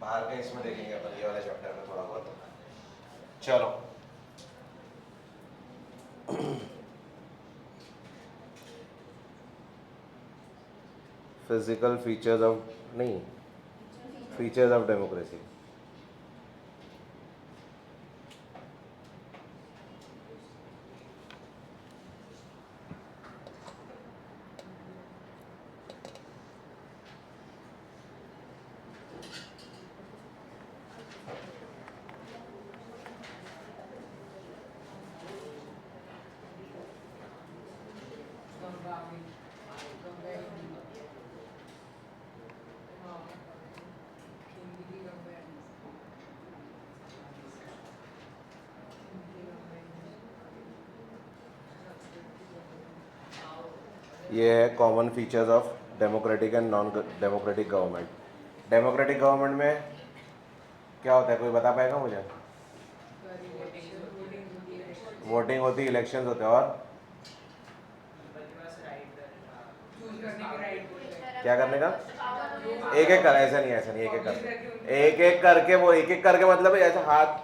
बाहर का इसमें देखेंगे अपन ये वाले चैप्टर में थोड़ा बहुत। चलो फिजिकल फीचर्स ऑफ, नहीं, फीचर्स ऑफ डेमोक्रेसी। ये है common features of democratic and non democratic government. Democratic government में क्या होता है, कोई बता पाएगा मुझे? वोटिंग होती है, इलेक्शंस होते हैं, और क्या करने का? एक एक कर, ऐसा नहीं, ऐसा नहीं, एक एक कर, एक एक करके, वो एक एक करके मतलब है ऐसा हाथ,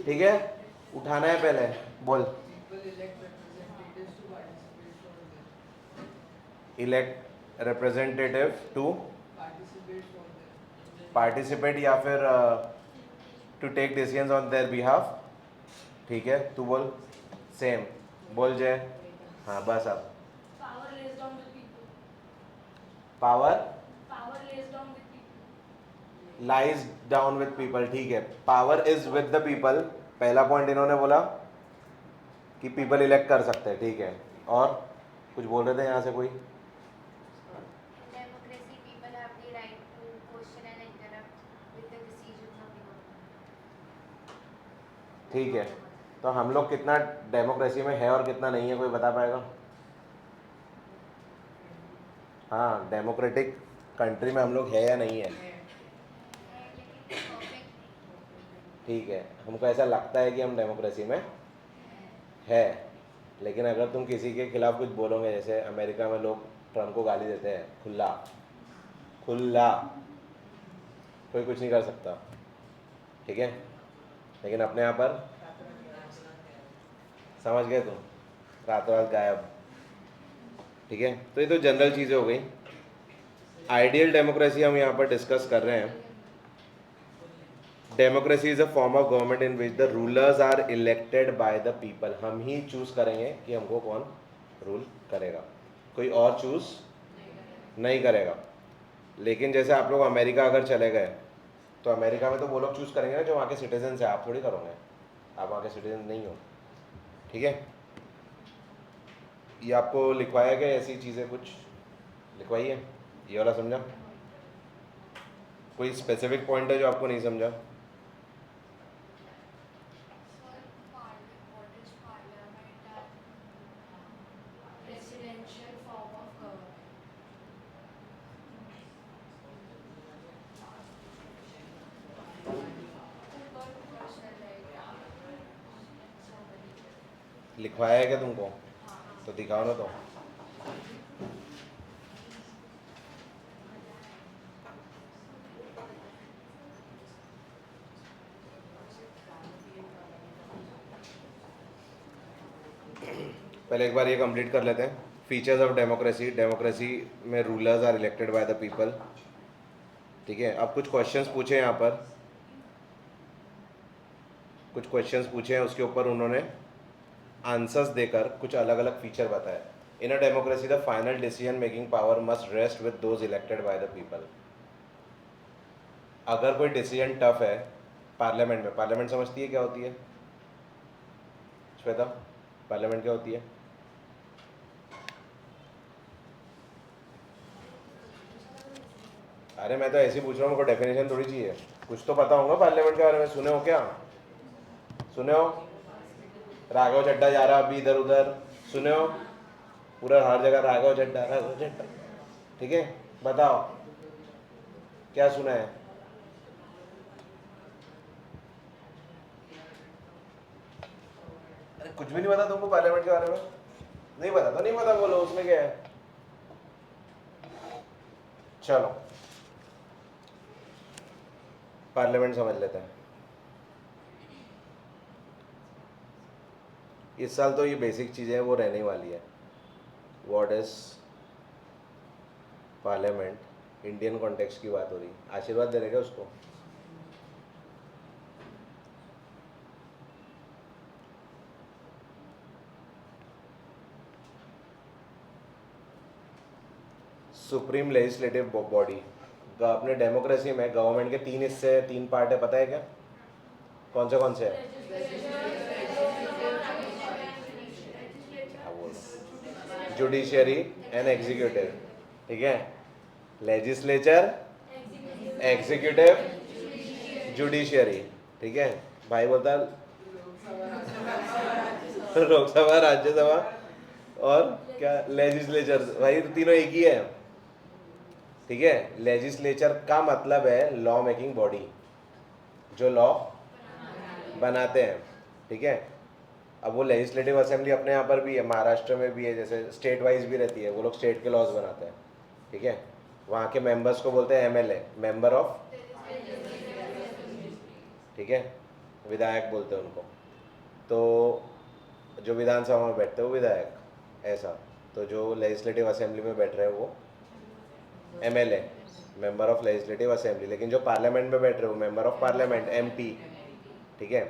ठीक है, उठाना है पहले। बोल। इलेक्ट रिप्रेजेंटेटिव टू पार्टिसिपेट या फिर to take decisions on their behalf. ठीक है, तू बोल। सेम बोल जय। हाँ बस अब power lies down with people. ठीक है, power is with the people. पहला पॉइंट इन्होंने बोला कि पीपल इलेक्ट कर सकते हैं। ठीक है, और कुछ बोल रहे थे यहाँ से कोई? democracy people have the right to question and interrupt with the decisions of the government. ठीक है, तो हम लोग कितना डेमोक्रेसी में है और कितना नहीं है, कोई बता पाएगा? हाँ, डेमोक्रेटिक कंट्री में हम लोग है या नहीं है? लेकिन perfect नहीं। ठीक है, हमको ऐसा लगता है कि हम डेमोक्रेसी में है, लेकिन अगर तुम किसी के खिलाफ कुछ बोलोगे, जैसे अमेरिका में लोग ट्रम्प को गाली देते हैं खुला खुला, कोई कुछ नहीं कर सकता। ठीक है, लेकिन अपने यहाँ पर समझ गए तुम, रातों रात गायब। ठीक है, तो ये तो जनरल चीज़ें हो गई। आइडियल डेमोक्रेसी हम यहाँ पर डिस्कस कर रहे हैं। Democracy is a form of government in which the rulers are elected by the people. हम ही चूज करेंगे कि हमको कौन रूल करेगा, कोई और चूज नहीं करेगा। लेकिन जैसे आप लोग अमेरिका अगर चले गए, तो अमेरिका में तो वो लोग चूज करेंगे ना जो वहाँ के सिटीजन है, आप थोड़ी करोगे, आप वहाँ के सिटीजन नहीं हो। ठीक है, ये आपको लिखवाया गया, ऐसी चीज़ें कुछ लिखवाई है, ये वाला समझा? कोई स्पेसिफिक पॉइंट है जो आपको नहीं समझा? What is parliament and presidential form of government? Personal right. लिखवाया है क्या तुमको? तो दिखाओ ना तो। पहले एक बार ये कंप्लीट कर लेते हैं। Features of democracy. डेमोक्रेसी में rulers are elected by the people. ठीक है, अब कुछ क्वेश्चंस पूछे यहाँ पर, कुछ क्वेश्चंस पूछे हैं, उसके ऊपर उन्होंने आंसर्स देकर कुछ अलग अलग फीचर बताए। In a democracy the final decision making power must rest with those elected by the people. अगर कोई डिसीजन टफ है पार्लियामेंट में, पार्लियामेंट समझती है क्या होती है श्वेता? पार्लियामेंट क्या होती है? अरे मैं तो ऐसे ही पूछ रहा हूँ, मुझको डेफिनेशन थोड़ी चाहिए, कुछ तो पता होगा पार्लियामेंट के बारे में। सुने हो क्या? सुने हो? राघव चड्डा जा रहा अभी इधर उधर, सुने हो? पूरा हर जगह राघव चड्डा राघव चड्डा। ठीक है, बताओ क्या सुना है? अरे कुछ भी नहीं पता तुमको पार्लियामेंट के बारे में? नहीं पता तो नहीं पता बोलो, उसमें क्या है। चलो पार्लियामेंट समझ लेते हैं। इस साल तो ये बेसिक चीज़ें हैं वो रहने वाली है। What is parliament, Indian context की बात हो रही, आशीर्वाद दे रहेगा उसको। Supreme legislative body. अपने डेमोक्रेसी में गवर्नमेंट के 3 हिस्से 3 पार्ट है, पता है क्या? कौन से है? हाँ बोलो। जुडिशियरी एंड एग्जीक्यूटिव, ठीक है। लेजिस्लेचर, एग्जीक्यूटिव, जुडिशियरी, ठीक है। भाई बोलता लोकसभा, राज्यसभा और क्या लेजिस्लेचर, भाई तो तीनों एक ही है, ठीक है। लेजिस्लेचर का मतलब है लॉ मेकिंग बॉडी, जो लॉ बनाते हैं, ठीक है। अब वो लेजिस्लेटिव असेंबली अपने यहाँ पर भी है, महाराष्ट्र में भी है, जैसे स्टेट वाइज भी रहती है, वो लोग स्टेट के लॉज बनाते हैं, ठीक है। वहाँ के मेंबर्स को बोलते हैं एमएलए, मेंबर ऑफ, ठीक है, विधायक बोलते हैं उनको। तो जो विधानसभा में बैठते हैं वो विधायक, ऐसा। तो जो लेजिस्लेटिव असेंबली में बैठ रहे हैं वो MLA, member of legislative assembly. लेकिन जो पार्लियामेंट में बैठ रहे हो मेंबर ऑफ पार्लियामेंट, एमपी, ठीक है।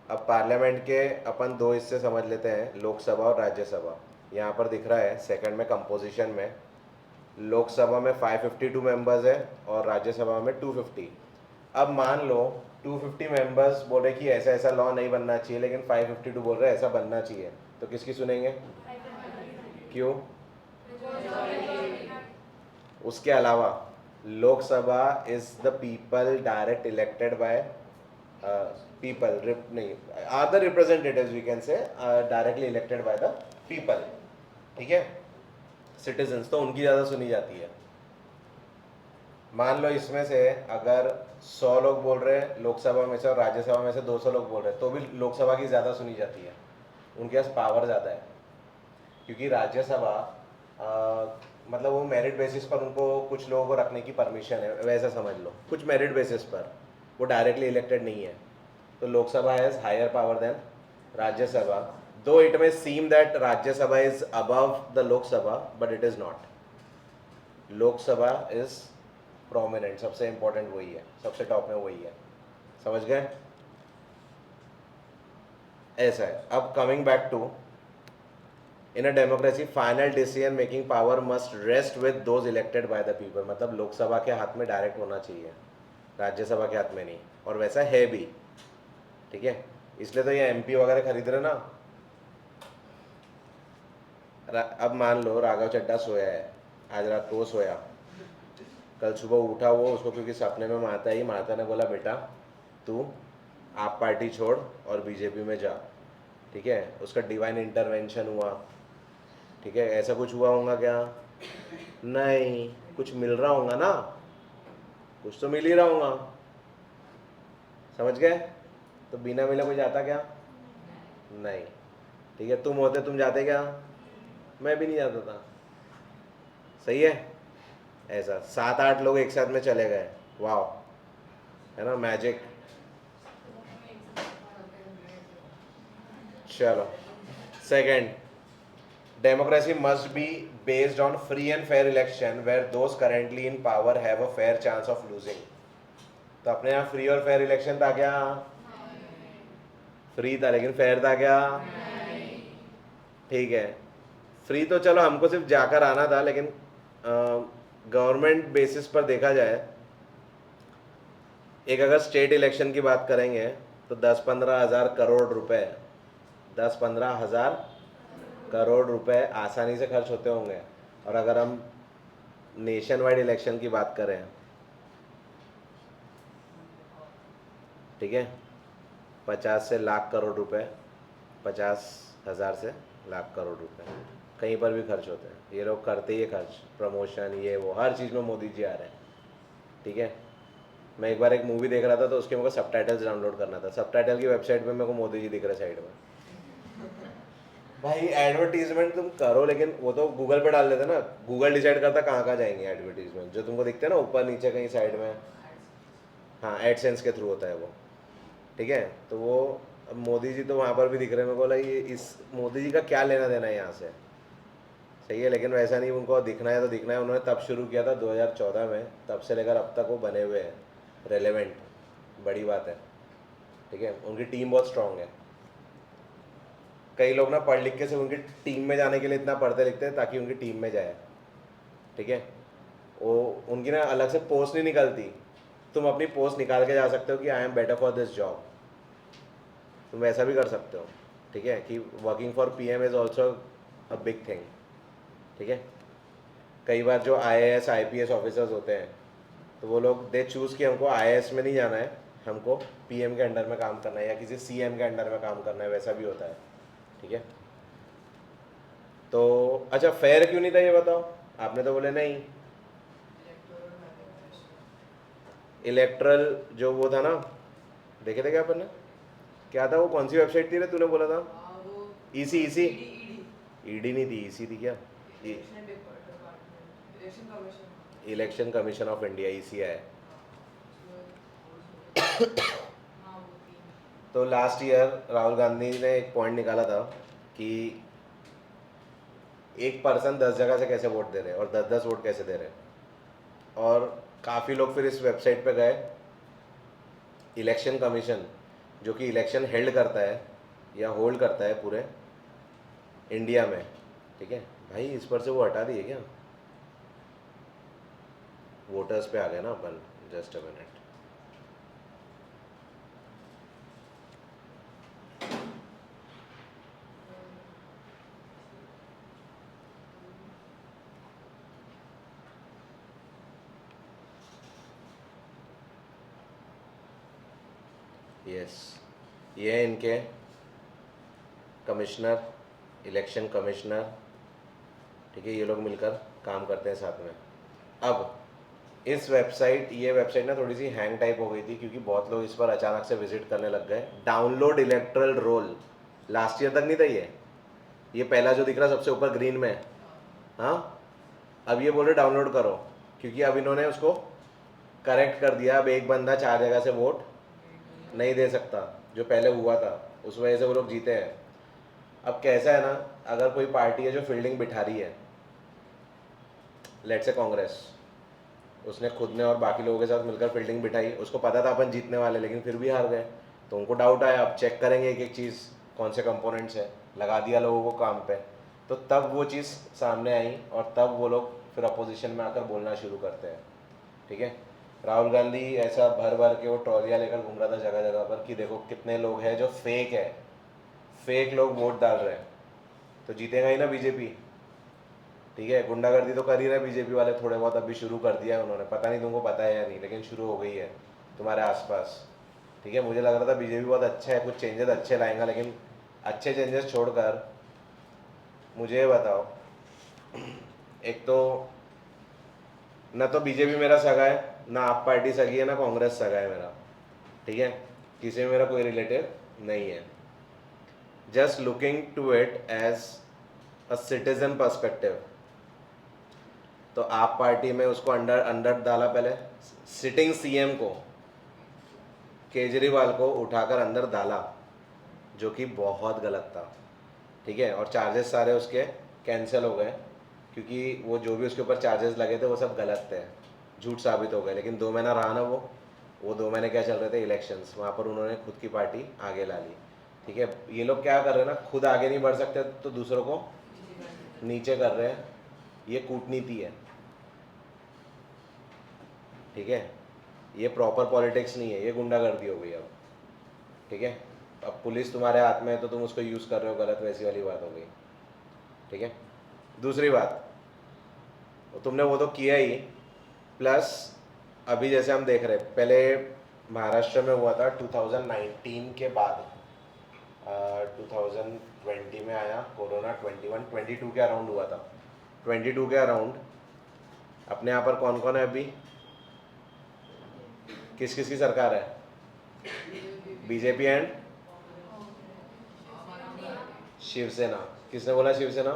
अब पार्लियामेंट के अपन 2 हिस्से समझ लेते हैं, लोकसभा और राज्यसभा। यहाँ पर दिख रहा है सेकंड में कंपोजिशन में, लोकसभा में 552 मेंबर्स है और राज्यसभा में 250। अब मान लो 250 मेंबर्स बोल रहे कि ऐसा ऐसा लॉ नहीं बनना चाहिए, लेकिन 552 बोल रहे ऐसा बनना चाहिए, तो किसकी सुनेंगे? क्यों? उसके अलावा Lok Sabha is the people direct elected by people, नहीं, are the representatives we can say, directly elected by the people, ठीक है, सिटीजन्स, तो उनकी ज़्यादा सुनी जाती है। मान लो इसमें से अगर 100 लोग बोल रहे हैं लोकसभा में से और राज्यसभा में से 200 लोग बोल रहे हैं, तो भी लोकसभा की ज़्यादा सुनी जाती है, उनके पास पावर ज़्यादा है। क्योंकि राज्यसभा मतलब वो मेरिट बेसिस पर उनको कुछ लोगों को रखने की परमिशन है, वैसा समझ लो, कुछ मेरिट बेसिस पर, वो डायरेक्टली इलेक्टेड नहीं है। तो Lok Sabha has higher power than Rajya Sabha, though it may seem that Rajya Sabha is above the Lok Sabha, but it is not. Lok Sabha is prominent, सबसे इंपॉर्टेंट वही है, सबसे टॉप में वही है, समझ गए? ऐसा है। अब coming back to, in a democracy final decision making power must rest with those elected by the people. मतलब लोकसभा के हाथ में डायरेक्ट होना चाहिए, राज्यसभा के हाथ में नहीं, और वैसा है भी, ठीक है। इसलिए तो ये एमपी वगैरह खरीद रहे ना। अब मान लो राघव चड्ढा सोया है, आज रात को सोया, कल सुबह उठा वो, उसको क्योंकि सपने में माता ने बोला बेटा तू आप पार्टी छोड़ और बीजेपी में जा, ठीक है। उसका डिवाइन इंटरवेंशन हुआ, ठीक है। ऐसा कुछ हुआ होगा क्या? नहीं, कुछ मिल रहा होगा ना, कुछ तो मिल ही रहा होगा, समझ गए? तो बिना मिले कोई जाता क्या? नहीं, ठीक है। तुम होते, तुम जाते क्या? मैं भी नहीं जाता था, सही है। ऐसा 7-8 लोग एक साथ में चले गए, वाह, है ना, मैजिक। चलो second, democracy must be based on free and fair election where those currently in power have a fair chance of losing। तो अपने यहाँ फ्री और फेयर इलेक्शन था क्या? फ्री था लेकिन फेयर था क्या? ठीक है, फ्री तो चलो हमको सिर्फ जाकर आना था, लेकिन गवर्नमेंट बेसिस पर देखा जाए, एक अगर स्टेट इलेक्शन की बात करेंगे तो 10-15 हज़ार करोड़ रुपए, 10-15 हज़ार करोड़ रुपए आसानी से खर्च होते होंगे। और अगर हम नेशन वाइड इलेक्शन की बात करें, ठीक है, 50 से लाख करोड़ रुपए, 50,000 से लाख करोड़ रुपए कहीं पर भी खर्च होते हैं। ये लोग करते ही है खर्च, प्रमोशन ये वो, हर चीज़ में मोदी जी आ रहे हैं, ठीक है। मैं एक बार एक मूवी देख रहा था तो उसके मेरे को सबटाइटल्स डाउनलोड करना था, सबटाइटल की वेबसाइट पे मेरे को मोदी जी दिख रहे साइड में। भाई एडवर्टीजमेंट तुम करो, लेकिन वो तो गूगल पे डाल देते ना, गूगल डिसाइड करता कहाँ कहाँ जाएंगे एडवर्टीजमेंट, जो तुमको दिखते हैं ना ऊपर नीचे कहीं साइड में, हाँ एडसेंस के थ्रू होता है वो, ठीक है। तो वो अब मोदी जी तो वहाँ पर भी दिख रहे हैं, मेरे को बोला ये इस मोदी जी का क्या लेना देना है यहाँ से, सही है। लेकिन वैसा नहीं, उनको दिखना है तो दिखना है। उन्होंने तब शुरू किया था 2014 में, तब से लेकर अब तक वो बने हुए हैं रेलेवेंट, बड़ी बात है, ठीक है। उनकी टीम बहुत स्ट्रांग है। कई लोग ना पढ़ लिख के से उनकी टीम में जाने के लिए इतना पढ़ते लिखते हैं ताकि उनकी टीम में जाए, ठीक है। वो उनकी ना अलग से पोस्ट नहीं निकलती, तुम अपनी पोस्ट निकाल के जा सकते हो कि I am better for this job, तुम वैसा भी कर सकते हो, ठीक है। कि working for PM is also a big thing, ठीक है। कई बार जो आईएएस आईपीएस ऑफिसर्स होते हैं तो वो लोग दे चूज़ कि हमको आईएएस में नहीं जाना है, हमको पीएम के अंडर में काम करना है या किसी सीएम के अंडर में काम करना है, वैसा भी होता है, ठीक है। तो अच्छा फेयर क्यों नहीं था ये बताओ, आपने तो बोले नहीं। इलेक्ट्रल जो वो था ना, देखे थे क्या अपन ने, क्या था वो, कौन सी वेबसाइट थी रे तूने बोला था? ईसी ईसी, ईडी नहीं थी, ईसी थी क्या? Election commission of India, ECI. तो लास्ट ईयर राहुल गांधी ने एक पॉइंट निकाला था कि एक पर्सन 10 जगह से कैसे वोट दे रहे हैं और 10-10 वोट कैसे दे रहे हैं। और काफ़ी लोग फिर इस वेबसाइट पे गए, इलेक्शन कमीशन जो कि इलेक्शन हेल्ड करता है या होल्ड करता है पूरे इंडिया में, ठीक है। भाई इस पर से वो हटा दिए क्या? वोटर्स पे आ गए ना अपन, जस्ट अ मिनट। यस, ये है इनके कमिश्नर, इलेक्शन कमिश्नर, ठीक है। ये लोग मिलकर काम करते हैं साथ में। अब इस वेबसाइट, ये वेबसाइट ना थोड़ी सी हैंग टाइप हो गई थी क्योंकि बहुत लोग इस पर अचानक से विजिट करने लग गए। Download erectile role, last year तक नहीं था ये पहला जो दिख रहा सबसे ऊपर ग्रीन में, हाँ। अब ये बोल रहे डाउनलोड करो क्योंकि अब इन्होंने उसको करेक्ट कर दिया। अब एक बंदा 4 जगह से वोट नहीं दे सकता जो पहले हुआ था, उस वजह से वो लोग जीते हैं। अब कैसा है ना, अगर कोई पार्टी है जो फील्डिंग बिठा रही है, लेट्स से कांग्रेस, उसने खुद ने और बाकी लोगों के साथ मिलकर फील्डिंग बिठाई, उसको पता था अपन जीतने वाले लेकिन फिर भी हार गए, तो उनको डाउट आया। अब चेक करेंगे एक एक चीज़, कौन से कंपोनेंट्स है, लगा दिया लोगों को काम पे, तो तब वो चीज़ सामने आई और तब वो लोग फिर अपोजिशन में आकर बोलना शुरू करते हैं, ठीक है। राहुल गांधी ऐसा भर भर के वो ट्रॉलियाँ लेकर घूम रहा था जगह जगह पर कि देखो कितने लोग हैं जो फेक है, फेक लोग वोट डाल रहे हैं, तो जीतेगा ही ना बीजेपी, ठीक है। गुंडागर्दी तो कर ही रहे बीजेपी वाले थोड़े बहुत, अभी शुरू कर दिया है उन्होंने, पता नहीं तुमको पता है या नहीं, लेकिन शुरू हो गई है तुम्हारे आसपास, ठीक है। मुझे लग रहा था बीजेपी बहुत अच्छा है, कुछ चेंजेस अच्छे लाएंगा, लेकिन अच्छे चेंजेस छोड़कर मुझे ये बताओ, एक तो ना तो बीजेपी मेरा सगा है, ना आप पार्टी सगी है, ना कांग्रेस सगा है मेरा, ठीक है। किसी में मेरा कोई रिलेटिव नहीं है। Just looking to it as a citizen perspective, तो आप पार्टी में उसको अंडर अंडर डाला, पहले सिटिंग सीएम को, केजरीवाल को उठाकर अंदर डाला, जो कि बहुत गलत था, ठीक है। और चार्जेस सारे उसके कैंसिल हो गए क्योंकि वो जो भी उसके ऊपर चार्जेस लगे थे वो सब गलत थे, झूठ साबित हो गए। लेकिन 2 महीना रहा ना वो 2 महीने क्या चल रहे थे, इलेक्शंस, वहाँ पर उन्होंने खुद की पार्टी आगे ला ली, ठीक है। ये लोग क्या कर रहे हैं ना, खुद आगे नहीं बढ़ सकते तो दूसरों को नीचे कर रहे हैं, ये कूटनीति है, ठीक है। ये प्रॉपर पॉलिटिक्स नहीं है, ये गुंडागर्दी हो गई अब, ठीक है। अब पुलिस तुम्हारे हाथ में है तो तुम उसको यूज़ कर रहे हो गलत, वैसी वाली बात हो गई, ठीक है। दूसरी बात, तुमने वो तो किया ही, प्लस अभी जैसे हम देख रहे हैं, पहले महाराष्ट्र में हुआ था 2019 के बाद, 2020 में आया कोरोना, 21-22 के अराउंड हुआ था, 22 के अराउंड अपने यहाँ पर कौन कौन है अभी, किस किस की सरकार है? BJP and Shiv Sena. किसने बोला शिवसेना?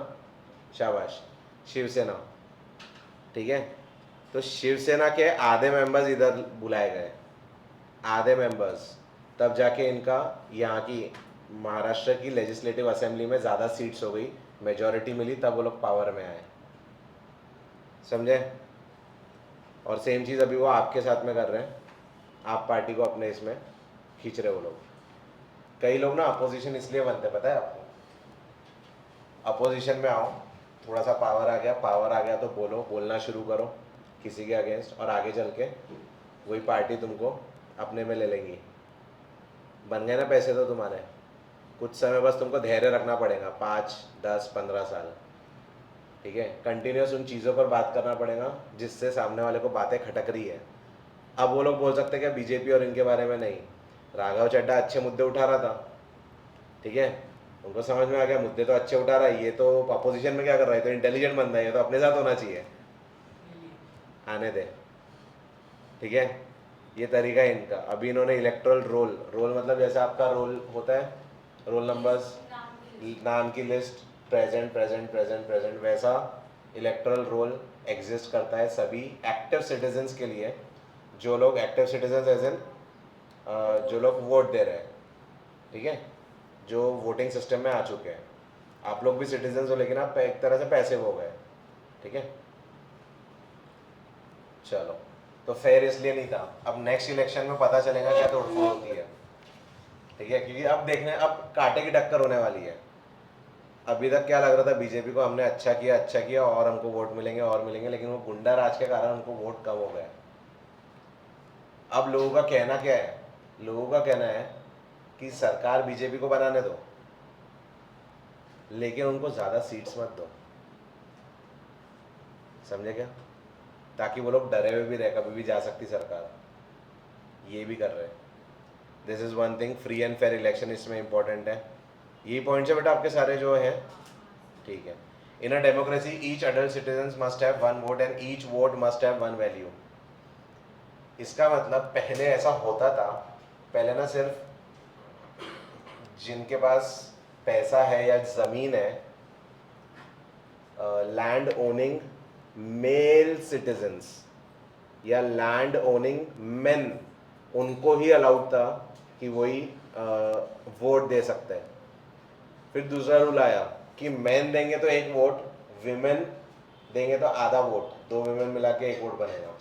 शाबाश, शिवसेना, ठीक है। तो शिवसेना के आधे मेंबर्स इधर बुलाए गए, आधे मेंबर्स, तब जाके इनका यहाँ की महाराष्ट्र की लेजिस्लेटिव असेंबली में ज़्यादा सीट्स हो गई, मेजॉरिटी मिली, तब वो लोग पावर में आए, समझे। और सेम चीज़ अभी वो आपके साथ में कर रहे हैं, आप पार्टी को अपने इसमें खींच रहे हो लोग। कई लोग ना अपोजिशन इसलिए बनते हैं, पता है आपको, अपोजिशन में आओ, थोड़ा सा पावर आ गया तो बोलो, बोलना शुरू करो किसी के अगेंस्ट, और आगे चल के वही पार्टी तुमको अपने में ले लेंगी। बन गए ना पैसे तो तुम्हारे, कुछ समय बस तुमको धैर्य रखना पड़ेगा, 5, 10, 15 साल, ठीक है। कंटिन्यूस उन चीज़ों पर बात करना पड़ेगा जिससे सामने वाले को बातें खटक रही है। अब वो लोग बोल सकते हैं क्या बीजेपी और इनके बारे में नहीं, राघव चड्ढा अच्छे मुद्दे उठा रहा था, ठीक है, उनको समझ में आ गया मुद्दे तो अच्छे उठा रहा है, ये तो अपोजिशन में क्या कर रहा है, तो इंटेलिजेंट बंदा है, ये तो अपने साथ होना चाहिए, आने दे, ठीक है। ये तरीका है इनका। अभी इन्होंने इलेक्ट्रल रोल मतलब जैसे आपका रोल होता है, रोल नंबर्स, नाम की list, present present present present, वैसा इलेक्ट्रल रोल एग्जिस्ट करता है सभी एक्टिव सिटीजन्स के लिए, जो लोग एक्टिव सिटीजन्स एज इन जो लोग वोट दे रहे हैं, ठीक है, जो वोटिंग सिस्टम में आ चुके हैं। आप लोग भी सिटीजन्स हो, लेकिन आप एक तरह से पैसिव हो गए, ठीक है। चलो, तो फेयर इसलिए नहीं था, अब नेक्स्ट इलेक्शन में पता चलेगा क्या तोड़फोड़ होती है, ठीक है, क्योंकि अब देखने, अब कांटे की टक्कर होने वाली है। अभी तक क्या लग रहा था, बीजेपी को हमने अच्छा किया और हमको वोट मिलेंगे और मिलेंगे, लेकिन वो गुंडा राज के कारण उनको वोट कम हो गए। अब लोगों का कहना क्या है, लोगों का कहना है कि सरकार बीजेपी को बनाने दो, लेकिन उनको ज़्यादा सीट्स मत दो, समझे क्या, ताकि वो लोग डरे हुए भी रहे, कभी भी जा सकती सरकार, ये भी कर रहे हैं। This is one thing, free and fair election इसमें इंपॉर्टेंट है। यही पॉइंट्स है बेटा आपके सारे जो हैं, ठीक है। In a democracy each adult citizen must have one vote and each vote must have one value. इसका मतलब पहले ऐसा होता था, पहले ना सिर्फ जिनके पास पैसा है या ज़मीन है, लैंड ओनिंग मेल सिटीजन्स या लैंड ओनिंग मेन, उनको ही अलाउड था कि वही वोट दे सकते हैं। फिर दूसरा रूल आया कि मेन देंगे तो एक वोट, विमेन देंगे तो आधा वोट, 2 विमेन मिला के एक वोट बनेगा,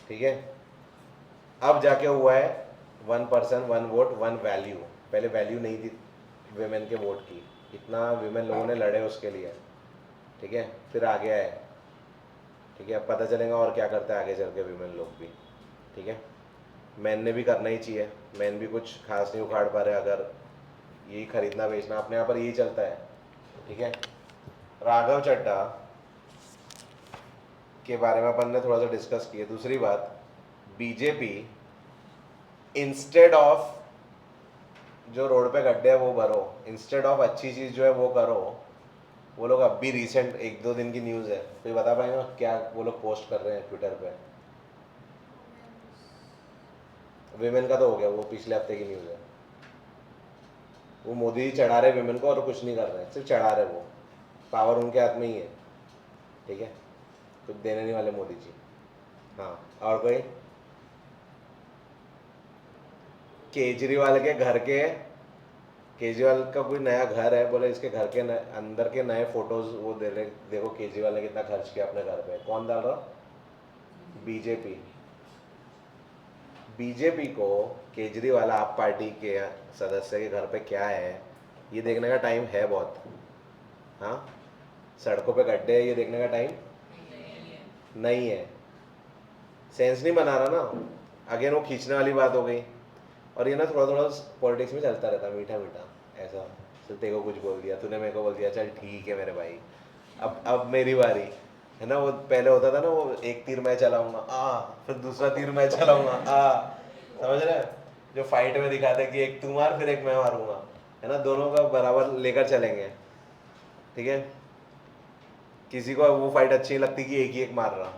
ठीक है। अब जाके हुआ है 1 पर्सन 1 वोट 1 वैल्यू। पहले वैल्यू नहीं थी विमेन के वोट की, इतना विमेन लोगों ने लड़े उसके लिए, ठीक है, फिर आगे आए, ठीक है। अब पता चलेगा और क्या करता है आगे चल के विमेन लोग भी, ठीक है। मैन ने भी करना ही चाहिए, मैन भी कुछ खास नहीं उखाड़ पा रहे, अगर यही खरीदना बेचना अपने यहाँ पर यही चलता है, ठीक है। राघव चड्ढा के बारे में अपन ने थोड़ा सा डिस्कस किया। दूसरी बात, बीजेपी इंस्टेड ऑफ जो रोड पे गड्ढे है वो भरो, इंस्टेड ऑफ अच्छी चीज़ जो है वो करो, वो लोग अब भी रिसेंट 1-2 दिन की न्यूज़ है, कोई बता पाएगा क्या वो लोग पोस्ट कर रहे हैं ट्विटर पे? विमेन का तो हो गया, वो पिछले हफ्ते की न्यूज़ है। वो मोदी जी चढ़ा रहे विमेन को और कुछ नहीं कर रहे, सिर्फ चढ़ा रहे, वो पावर उनके हाथ में ही है, ठीक है, कुछ देने नहीं वाले मोदी जी। हाँ, और कोई? केजरीवाल के घर के, केजरीवाल का कोई नया घर है, बोले इसके घर के अंदर के नए फोटोज वो दे रहे, देखो केजरीवाल ने कितना खर्च किया अपने घर पे। कौन डाल रहा? बीजेपी। बीजेपी को केजरीवाल आप पार्टी के सदस्य के घर पे क्या है ये देखने का टाइम है बहुत। हाँ, सड़कों पे गड्ढे है ये देखने का टाइम नहीं है। सेंस नहीं बना रहा ना, अगेन वो खींचने वाली बात हो गई। और ये ना थोड़ा थोड़ा पॉलिटिक्स में चलता रहता, मीठा मीठा ऐसा, चल तेरे को कुछ बोल दिया, तूने मेरे को बोल दिया, चल ठीक है मेरे भाई, अब मेरी बारी है ना। वो पहले होता था ना, वो एक तीर मैं चलाऊंगा फिर दूसरा तीर मैं चलाऊंगा समझ रहे हैं? जो फाइट में दिखाते कि एक तू मार फिर एक मैं मारूंगा, है ना, दोनों का बराबर लेकर चलेंगे, ठीक है। किसी को वो फाइट अच्छी नहीं लगती कि एक ही एक मार रहा,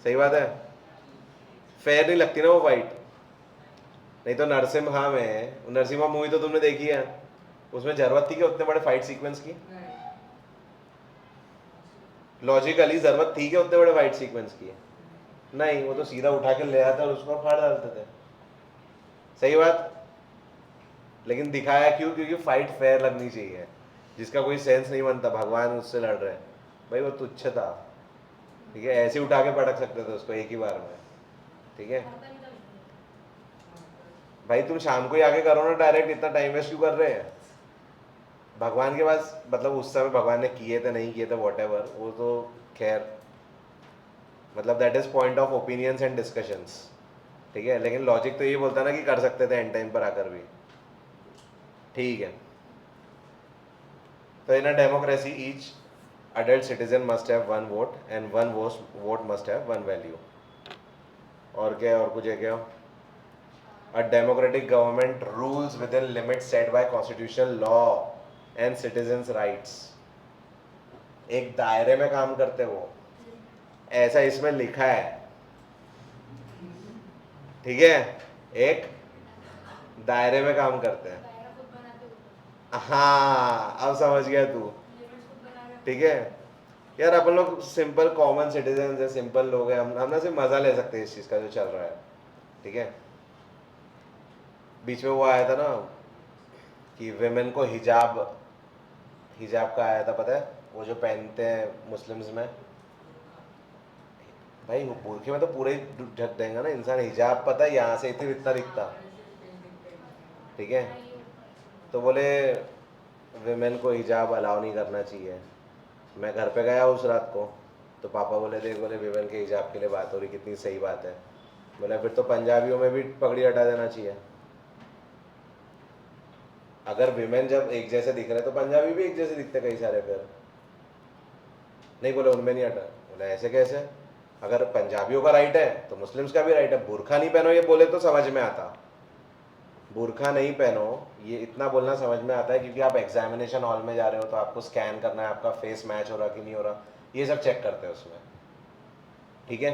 सही बात है, फेयर नहीं लगती ना वो फाइट। नहीं तो नरसिम्हा में, नरसिम्हा मूवी तो तुमने देखी है, उसमें जरूरत थी कि उतने बड़े फाइट सीक्वेंस की? लॉजिकली जरूरत थी कि उतने बड़े फाइट सीक्वेंस की? नहीं, वो तो सीधा उठा के ले आते और उसको फाड़ डालते थे। सही बात। लेकिन दिखाया क्यों? क्योंकि फाइट फेयर लगनी चाहिए। जिसका कोई सेंस नहीं बनता, भगवान उससे लड़ रहे हैं, भाई वो तुच्छ था। ठीक है, ऐसे उठा के पटक सकते थे उसको एक ही बार में। ठीक है भाई, तुम शाम को ही आके करो ना डायरेक्ट, इतना टाइम वेस्ट क्यों कर रहे हैं? भगवान के पास मतलब उस समय भगवान ने किए थे नहीं किए थे वॉट एवर, वो तो खैर मतलब that is point of opinions and discussions. ठीक है, लेकिन लॉजिक तो ये बोलता ना कि कर सकते थे एंड टाइम पर आकर भी। ठीक है, तो in a democracy each adult citizen must have one vote and one vote must have one value. और क्या है? और कुछ है क्या? A democratic government rules within limits set by constitutional law and citizens rights. एक दायरे में काम करते वो, ऐसा इसमें लिखा है। ठीक है, एक दायरे में काम करते हैं। हाँ, अब समझ गया तू। ठीक है यार, अपन लोग सिंपल कॉमन सिटीजन है, सिंपल लोग हैं, हम ना सिर्फ मजा ले सकते हैं इस चीज का जो चल रहा है। ठीक है, बीच में वो आया था ना कि वेमेन को हिजाब, हिजाब का आया था, पता है? वो जो पहनते हैं मुस्लिम्स में, भाई वो बुरखे में तो पूरे ही ढक देंगे ना इंसान, हिजाब पता है यहाँ से इतना दिखता। ठीक है, तो बोले वेमेन को हिजाब अलाउ नहीं करना चाहिए। मैं घर पे गया उस रात को, तो पापा बोले देख, बोले वेमेन के हिजाब के लिए बात हो रही, कितनी सही बात है। बोला फिर तो पंजाबियों में भी पगड़ी हटा देना चाहिए। अगर विमेन जब एक जैसे दिख रहे तो पंजाबी भी एक जैसे दिखते कई सारे। फिर नहीं, बोले उनमें नहीं हटा। बोले ऐसे कैसे? अगर पंजाबियों का राइट है तो मुस्लिम्स का भी राइट है। बुरखा नहीं पहनो ये बोले तो समझ में आता, बुरखा नहीं पहनो ये इतना बोलना समझ में आता है, क्योंकि आप एग्जामिनेशन हॉल में जा रहे हो तो आपको स्कैन करना है, आपका फेस मैच हो रहा कि नहीं हो रहा, ये सब चेक करते हैं उसमें। ठीक है,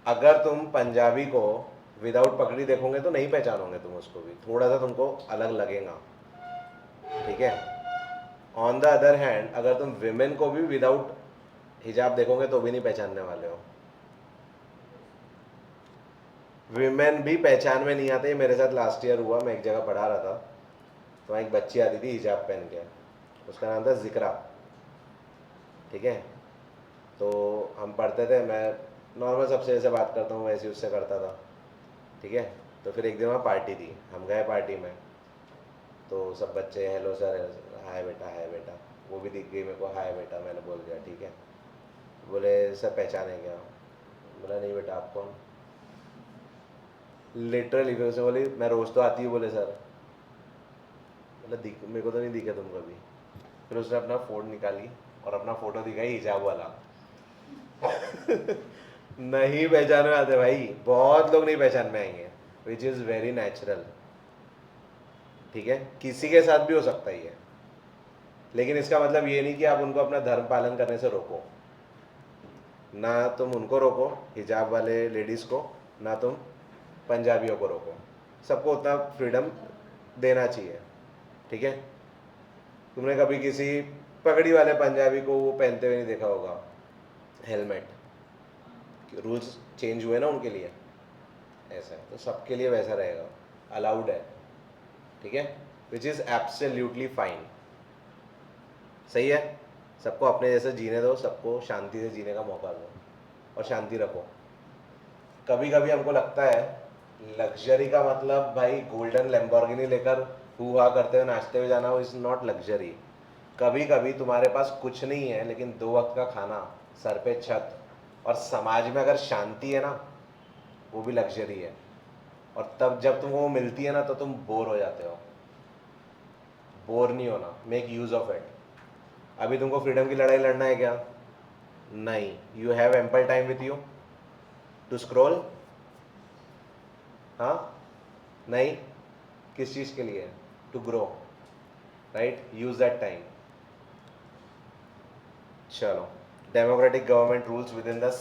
अगर तुम पंजाबी को विदाउट पगड़ी देखोगे तो नहीं पहचानोगे तुम उसको भी, थोड़ा सा तुमको अलग लगेगा। ठीक है, ऑन द अदर हैंड अगर तुम विमेन को भी विदाउट हिजाब देखोगे तो भी नहीं पहचानने वाले हो। विमेन भी पहचान में नहीं आते। मेरे साथ लास्ट ईयर हुआ, मैं एक जगह पढ़ा रहा था, तो वहाँ एक बच्ची आती थी हिजाब पहन के, उसका नाम था जिक्रा। ठीक है, तो हम पढ़ते थे, मैं नॉर्मल सबसे जैसे बात करता हूँ वैसे उससे करता था। ठीक है, तो फिर एक दिन वहाँ पार्टी थी, हम गए पार्टी में, तो सब बच्चे हेलो सर, हाय बेटा, हाय बेटा। वो भी दिख गई मेरे को, हाय बेटा मैंने बोल दिया। ठीक है, बोले सर पहचाने क्या? बोला नहीं बेटा, आप कौन? लिटरली फिर उसे बोली मैं रोज़ तो आती हूँ। बोले सर, बोला दिख, मेरे को तो नहीं दिखे तुम कभी। फिर उसने अपना फ़ोन निकाली और अपना फ़ोटो दिखाई हिजाब वाला। नहीं पहचान में आते भाई, बहुत लोग नहीं पहचान में आएंगे, विच इज़ वेरी नेचुरल। ठीक है, किसी के साथ भी हो सकता ही है, लेकिन इसका मतलब ये नहीं कि आप उनको अपना धर्म पालन करने से रोको। ना तुम उनको रोको हिजाब वाले लेडीज़ को, ना तुम पंजाबियों को रोको, सबको उतना फ्रीडम देना चाहिए। ठीक है, तुमने कभी किसी पगड़ी वाले पंजाबी को वो पहनते हुए नहीं देखा होगा हेलमेट, रूल्स चेंज हुए ना उनके लिए, ऐसा है तो सबके लिए वैसा रहेगा, अलाउड है। ठीक है, विच इज़ एब्सोल्युटली फाइन। सही है, सबको अपने जैसे जीने दो, सबको शांति से जीने का मौका दो और शांति रखो। कभी कभी हमको लगता है लग्जरी का मतलब भाई गोल्डन लैम्बोर्गिनी लेकर हुआ करते हुए नाचते हुए जाना, वो इज़ नॉट लग्जरी। कभी कभी तुम्हारे पास कुछ नहीं है लेकिन 2 वक्त का खाना, सर पे छत और समाज में अगर शांति है ना, वो भी लग्जरी है। और तब जब तुमको वो मिलती है ना तो तुम बोर हो जाते हो। बोर नहीं होना, मेक यूज़ ऑफ इट। अभी तुमको फ्रीडम की लड़ाई लड़ना है क्या? नहीं, you have ample time with you to scroll. हाँ, नहीं, किस चीज़ के लिए? To grow, right, use that time. चलो, democratic government rules within the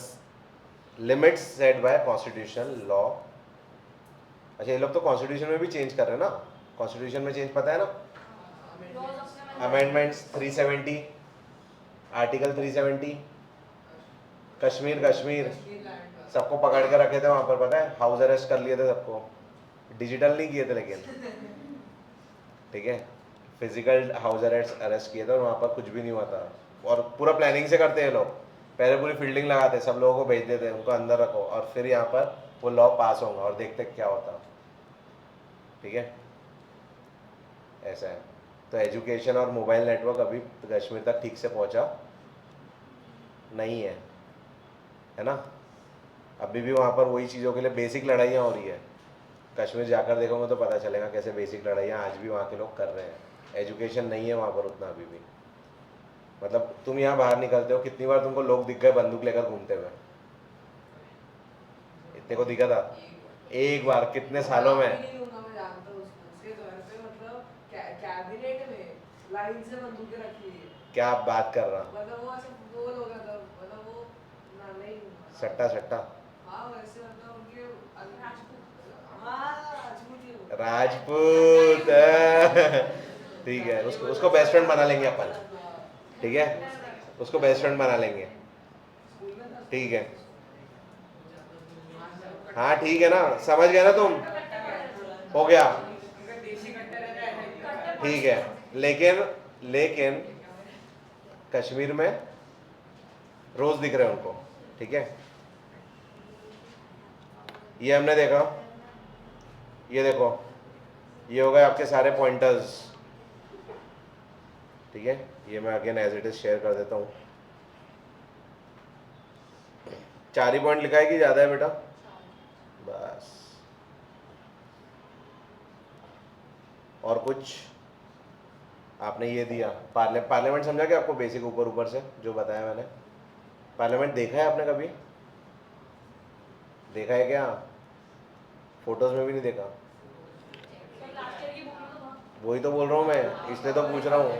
limits set by constitution law. अच्छा, ये लोग तो कॉन्स्टिट्यूशन में भी चेंज कर रहे हैं ना, कॉन्स्टिट्यूशन में चेंज पता है ना, अमेंडमेंट्स 370, आर्टिकल 370, कश्मीर कश्मीर सबको पकड़ के रखे थे वहाँ पर, पता है, हाउस अरेस्ट कर लिए थे सबको, डिजिटल नहीं किए थे लेकिन, ठीक है, फिजिकल हाउस अरेस्ट किए थे और वहाँ पर कुछ भी नहीं हुआ था। और पूरा प्लानिंग से करते हैं लोग, पहले पूरी फील्डिंग लगाते, सब लोगों को भेज देते, उनको अंदर रखो और फिर यहाँ पर वो लॉ पास होगा और देखते क्या होता, ठीक है, ऐसा है। तो एजुकेशन और मोबाइल नेटवर्क अभी कश्मीर तक ठीक से पहुँचा नहीं है ना। अभी भी वहाँ पर वही चीज़ों के लिए बेसिक लड़ाइयाँ हो रही है। कश्मीर जाकर देखोगे तो पता चलेगा कैसे बेसिक लड़ाइयाँ आज भी वहाँ के लोग कर रहे हैं। एजुकेशन नहीं है वहाँ पर उतना अभी भी, मतलब तुम यहाँ बाहर निकलते हो, कितनी बार तुमको लोग दिख गए बंदूक लेकर घूमते हुए? इतने को दिखा था एक बार कितने सालों में? कैबिनेट में लाइन से बंदूकें रखी है। क्या आप बात कर रहा? मतलब वो ऐसे गोल हो गया था, मतलब वो ना नहीं सट्टा सट्टा हाँ वैसे मतलब उनके हाँ राजपूत राजपूत ठीक है, उसको बेस्ट फ्रेंड बना लेंगे अपन, ठीक है, उसको बेस्ट फ्रेंड बना लेंगे, ठीक है, हाँ ठीक है ना, समझ गए ना तुम, हो गया, ठीक है। लेकिन लेकिन कश्मीर में रोज दिख रहे हैं उनको, ठीक है, ये हमने देखा, ये देखो, ये हो गए आपके सारे पॉइंटर्स, ठीक है, ये मैं again as it is share कर देता हूँ। 4 ही पॉइंट लिखा है कि ज़्यादा है बेटा? बस, और कुछ आपने ये दिया, पार्लियामेंट समझा क्या आपको? बेसिक ऊपर ऊपर से जो बताया मैंने, पार्लियामेंट देखा है आपने कभी? देखा है क्या? फोटोज में भी नहीं देखा? वही तो बोल रहा हूँ मैं, इसलिए तो पूछ रहा हूँ।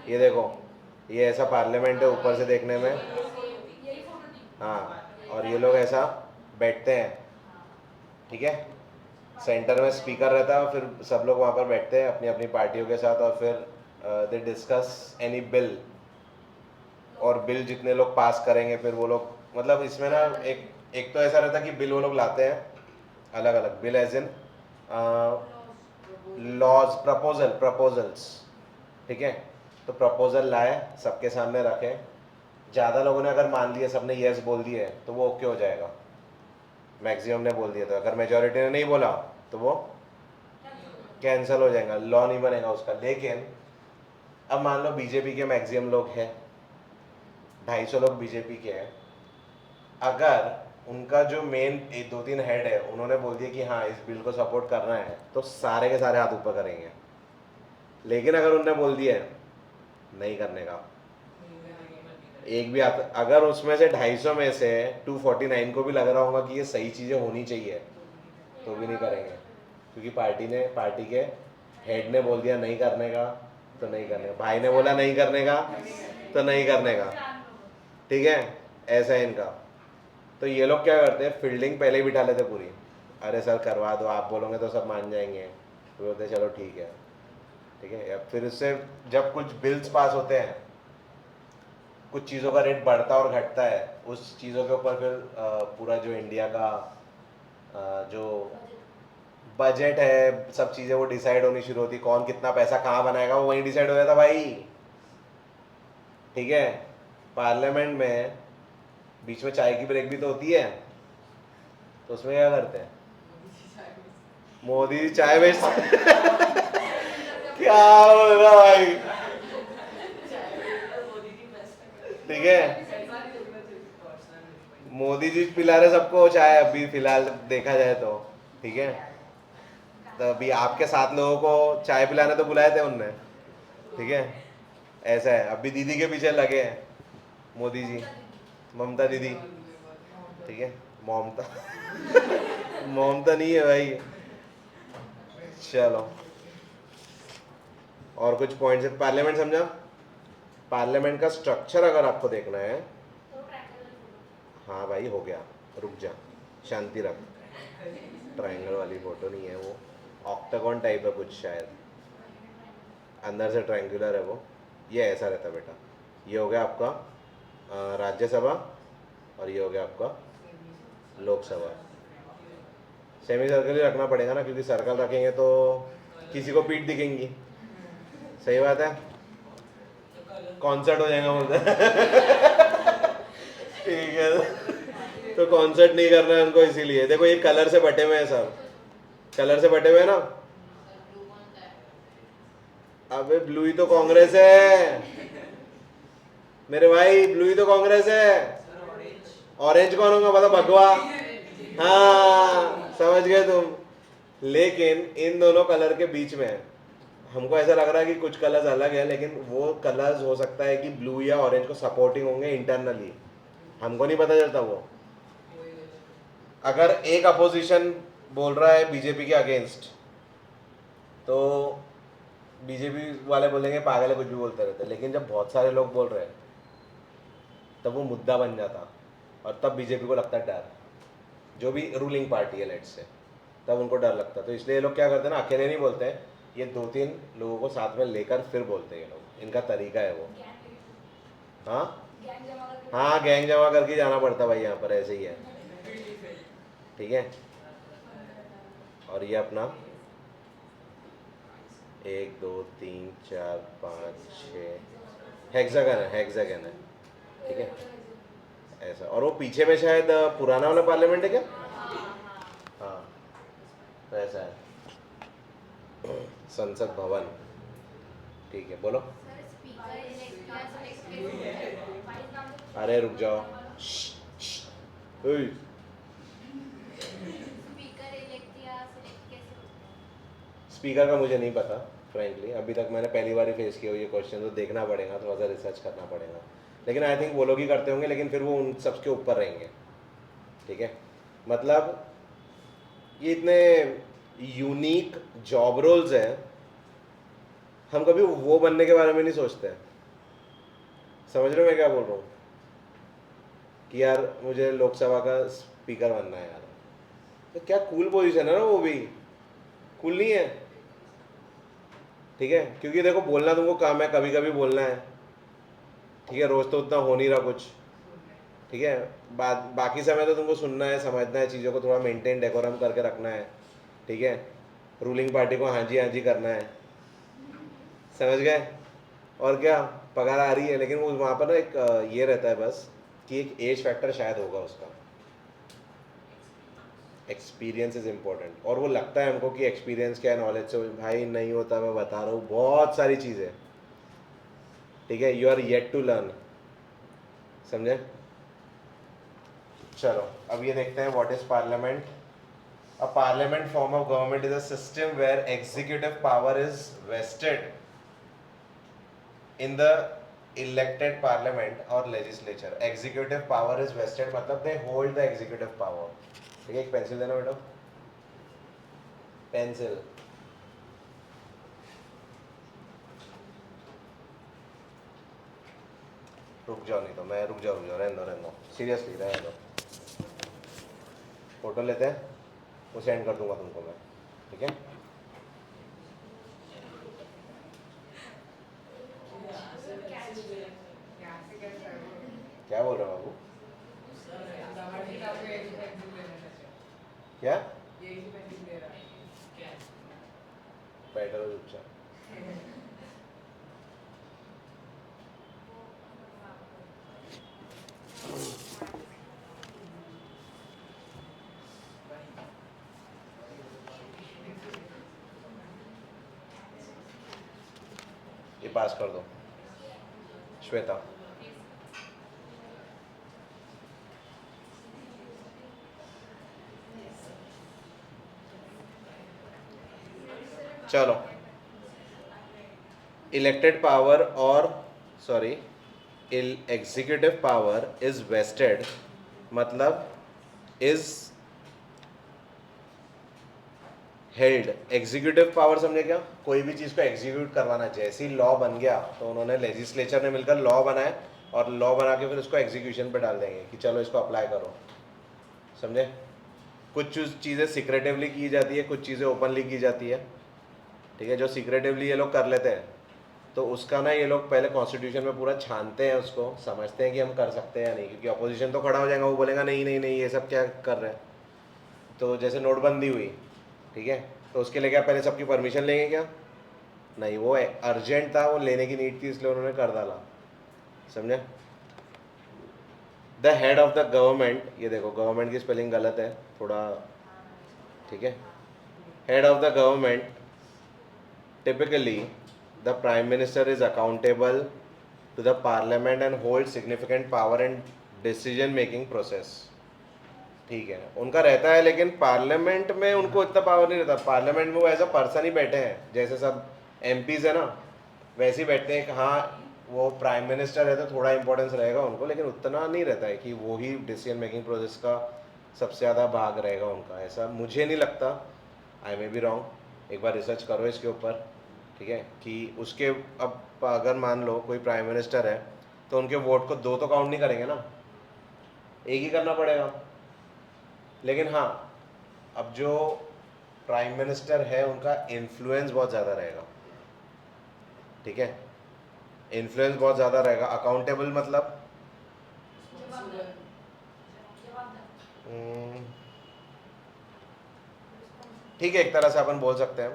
ये देखो, ये ऐसा पार्लियामेंट है ऊपर से देखने में, हाँ, और ये लोग ऐसा बैठते हैं, ठीक है, सेंटर में स्पीकर रहता है और फिर सब लोग वहाँ पर बैठते हैं अपनी अपनी पार्टियों के साथ और फिर दे डिस्कस एनी बिल, और बिल जितने लोग पास करेंगे फिर वो लोग, मतलब इसमें ना एक तो ऐसा रहता है कि बिल वो लोग लाते हैं अलग अलग, bill as in laws, proposals, ठीक है, तो प्रपोजल लाए सबके सामने रखे, ज़्यादा लोगों ने अगर मान लिया, सबने येस बोल दिए तो वो ओके हो जाएगा, मैक्सिमम ने बोल दिया, तो अगर मेजोरिटी ने नहीं बोला तो वो कैंसिल हो जाएगा, लॉ नहीं बनेगा उसका। लेकिन अब मान लो बीजेपी के मैक्सिमम लोग हैं, 250 लोग बीजेपी के हैं, अगर उनका जो मेन 2-3 हेड है उन्होंने बोल दिया कि हाँ इस बिल को सपोर्ट करना है, तो सारे के सारे हाथ ऊपर करेंगे। लेकिन अगर उनने बोल दिया है नहीं करने का, एक भी हाथ, अगर उसमें से 250 में से 249 को भी लग रहा होगा कि ये सही चीज़ें होनी चाहिए, तो भी नहीं करेंगे, क्योंकि पार्टी के हेड ने बोल दिया नहीं करने का, तो नहीं करने का, भाई ने बोला नहीं करने का, तो नहीं करने का, ठीक है, ऐसा है इनका। तो ये लोग क्या करते हैं, फील्डिंग पहले ही बिठा लेते पूरी, अरे सर करवा दो, आप बोलोगे तो सब मान जाएंगे, तो बोलते चलो ठीक है, ठीक है। फिर उससे जब कुछ बिल्स पास होते हैं, कुछ चीज़ों का रेट बढ़ता और घटता है, उस चीज़ों के ऊपर फिर पूरा जो इंडिया का जो बजट है, सब चीज़ें वो डिसाइड होनी शुरू होती, कौन कितना पैसा कहाँ बनाएगा वो वहीं डिसाइड हो जाता भाई, ठीक है। पार्लियामेंट में बीच में चाय की ब्रेक भी तो होती है, तो उसमें क्या करते हैं, मोदी जी चाय बेचते क्या बोल रहा भाई, ठीक है, मोदी जी पिला रहे सबको चाय अभी फिलहाल देखा जाए तो, ठीक है। तो अभी आपके 7 लोगों को चाय पिलाने तो बुलाए थे उनने, ठीक है, ऐसा है। अभी दीदी के पीछे लगे हैं मोदी जी, ममता दीदी, ठीक है, ममता ममता नहीं है भाई। चलो, और कुछ पॉइंट्स है? पार्लियामेंट समझा? पार्लियामेंट का स्ट्रक्चर अगर आपको देखना है, हाँ भाई हो गया, रुक जा, शांति रख, ट्रायंगल वाली फोटो नहीं है वो, ऑक्टागन टाइप है कुछ शायद, अंदर से ट्रायंगुलर है वो, ये ऐसा रहता है बेटा। ये हो गया आपका राज्यसभा और ये हो गया आपका लोकसभा। सेमी सर्कल ही रखना पड़ेगा ना, क्योंकि सर्कल रखेंगे तो किसी को पीठ दिखेंगी। सही बात है, कॉन्सर्ट हो जाएगा बोलते ठीक है, तो कॉन्सर्ट नहीं करना है उनको, इसीलिए देखो ये कलर से बटे हुए हैं, सब कलर से बटे हुए हैं ना। अबे ब्लू ही तो कांग्रेस है मेरे भाई, ब्लू ही तो कांग्रेस है। ऑरेंज कौन होगा बता, भगवा। हाँ समझ गए तुम। लेकिन इन दोनों कलर के बीच में है। हमको ऐसा लग रहा है कि कुछ कलर्स अलग है, लेकिन वो कलर्स हो सकता है कि ब्लू या ऑरेंज को सपोर्टिंग होंगे इंटरनली, हमको नहीं पता चलता वो। अगर एक अपोजिशन बोल रहा है बीजेपी के अगेंस्ट, तो बीजेपी वाले बोलेंगे पागल है, कुछ भी बोलते रहते, लेकिन जब बहुत सारे लोग बोल रहे हैं तब वो मुद्दा बन जाता, और तब बीजेपी को लगता है डर, जो भी रूलिंग पार्टी है लेट्स से, तब उनको डर लगता है। तो इसलिए ये लोग क्या करते हैं ना, अकेले नहीं बोलते हैं, ये 2-3 लोगों को साथ में लेकर फिर बोलते हैं ये लोग, इनका तरीका है वो। हाँ हाँ, गैंग जमा करके जाना पड़ता भाई, यहाँ पर ऐसे ही है, ठीक है। और ये अपना 1 2 3 4 5 6 हेक्सागन है, हेक्सागन है, ठीक है ऐसा। और वो पीछे में शायद पुराना वाला पार्लियामेंट है क्या? हाँ तो ऐसा है संसद भवन, ठीक है। बोलो। सर स्पीकर इलेक्ट या सेलेक्ट कैसे होता है? अरे रुक जाओ। ओए, स्पीकर इलेक्ट या सेलेक्ट कैसे होता है? स्पीकर का मुझे नहीं पता फ्रेंकली, अभी तक मैंने पहली बार ही फेस किया ये क्वेश्चन, तो देखना पड़ेगा, थोड़ा सा रिसर्च करना पड़ेगा। लेकिन आई थिंक वो लोग ही करते होंगे, लेकिन फिर वो उन सब के ऊपर रहेंगे, ठीक है। मतलब ये इतने यूनिक जॉब रोल्स हैं, हम कभी वो बनने के बारे में नहीं सोचते हैं। समझ रहे हो मैं क्या बोल रहा हूँ, कि यार मुझे लोकसभा का स्पीकर बनना है यार, तो क्या कूल पोजीशन है ना, वो भी कूल नहीं है, ठीक है। क्योंकि देखो बोलना तुमको काम है, कभी कभी बोलना है, ठीक है, रोज तो उतना हो नहीं रहा कुछ, ठीक है। बाकी समय तो तुमको सुनना है, समझना है, चीज़ों को थोड़ा मेंटेन डेकोरम करके रखना है, ठीक है। रूलिंग पार्टी को हाँ जी करना है, समझ गए। और क्या, पगार आ रही है, लेकिन वो वहाँ पर ना एक ये रहता है बस कि एक एज फैक्टर शायद होगा उसका, एक्सपीरियंस इज इम्पोर्टेंट। और वो लगता है हमको कि एक्सपीरियंस क्या है, नॉलेज से, भाई नहीं होता, मैं बता रहा हूँ बहुत सारी चीज़ें, ठीक है। You are yet to learn, समझे। चलो अब ये देखते हैं what is parliament. A parliament form of government is a system where executive power is vested in the elected parliament और legislature. Executive power is vested मतलब they hold the executive power, ठीक है। एक पेंसिल देना बेटा, pencil. रुक जाओ, नहीं तो मैं रुक जाओ, रहने दो, सीरियसली रहने दो। फोटो लेते हैं, वो सेंड कर दूंगा तुमको मैं, ठीक है। क्या बोल रहे हो बाबू, क्या बैठो चुपचाप। ये पास कर दो श्वेता। चलो, इलेक्टेड पावर और sorry executive power is vested मतलब इज हेल्ड। एग्जीक्यूटिव पावर समझे क्या, कोई भी चीज़ को एग्जीक्यूट करवाना, जैसे ही लॉ बन गया तो उन्होंने लेजिस्लेचर ने मिलकर लॉ बनाए, और लॉ बना के फिर उसको एग्जीक्यूशन पे डाल देंगे कि चलो इसको अप्लाई करो, समझे। कुछ चीज़ें सिक्रेटिवली की जाती है, कुछ चीज़ें ओपनली की जाती है, ठीक है। जो सिक्रेटिवली ये लोग कर लेते हैं तो उसका ना ये लोग पहले कॉन्स्टिट्यूशन में पूरा छानते हैं, उसको समझते हैं कि हम कर सकते हैं या नहीं, क्योंकि अपोजिशन तो खड़ा हो जाएगा, वो बोलेगा नहीं नहीं नहीं ये सब क्या कर रहे हैं। तो जैसे नोटबंदी हुई, ठीक है, तो उसके लिए क्या पहले सबकी परमिशन लेंगे क्या? नहीं, वो अर्जेंट था, वो लेने की नीड थी, इसलिए उन्होंने कर डाला, समझे। The head of the government, ये देखो गवर्नमेंट की स्पेलिंग गलत है थोड़ा, ठीक है। Head of the government typically the prime minister is accountable to the parliament and holds significant power in decision making process, ठीक है, उनका रहता है, लेकिन पार्लियामेंट में उनको इतना पावर नहीं रहता। पार्लियामेंट में वो एज अ पर्सन ही बैठे हैं, जैसे सब एमपीज है ना, वैसे ही बैठते हैं कि हाँ वो प्राइम मिनिस्टर है तो थोड़ा इंपॉर्टेंस रहेगा उनको, लेकिन उतना नहीं रहता है कि वो ही डिसीजन मेकिंग प्रोसेस का सबसे ज़्यादा भाग रहेगा उनका, ऐसा मुझे नहीं लगता। आई मे बी रॉन्ग, एक बार रिसर्च करो इसके ऊपर, ठीक है, कि उसके अब अगर मान लो कोई प्राइम मिनिस्टर है तो उनके वोट को दो तो काउंट नहीं करेंगे ना, एक ही करना पड़ेगा। लेकिन हाँ, अब जो प्राइम मिनिस्टर है उनका इन्फ्लुएंस बहुत ज़्यादा रहेगा, ठीक है, इन्फ्लुएंस बहुत ज़्यादा रहेगा। अकाउंटेबल मतलब ठीक है, एक तरह से अपन बोल सकते हैं।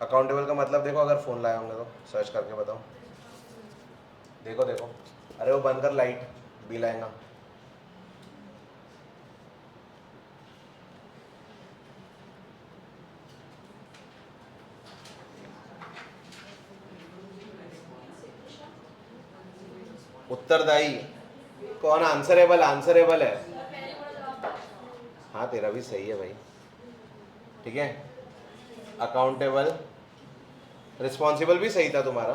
अकाउंटेबल का मतलब देखो, अगर फ़ोन लाए होंगे तो सर्च करके बताओ, देखो देखो, अरे वो बंद कर लाइट, बिल आएगा। उत्तरदायी कौन? आंसरेबल, आंसरेबल है। हाँ तेरा भी सही है भाई, ठीक है। अकाउंटेबल, रिस्पॉन्सिबल भी सही था तुम्हारा,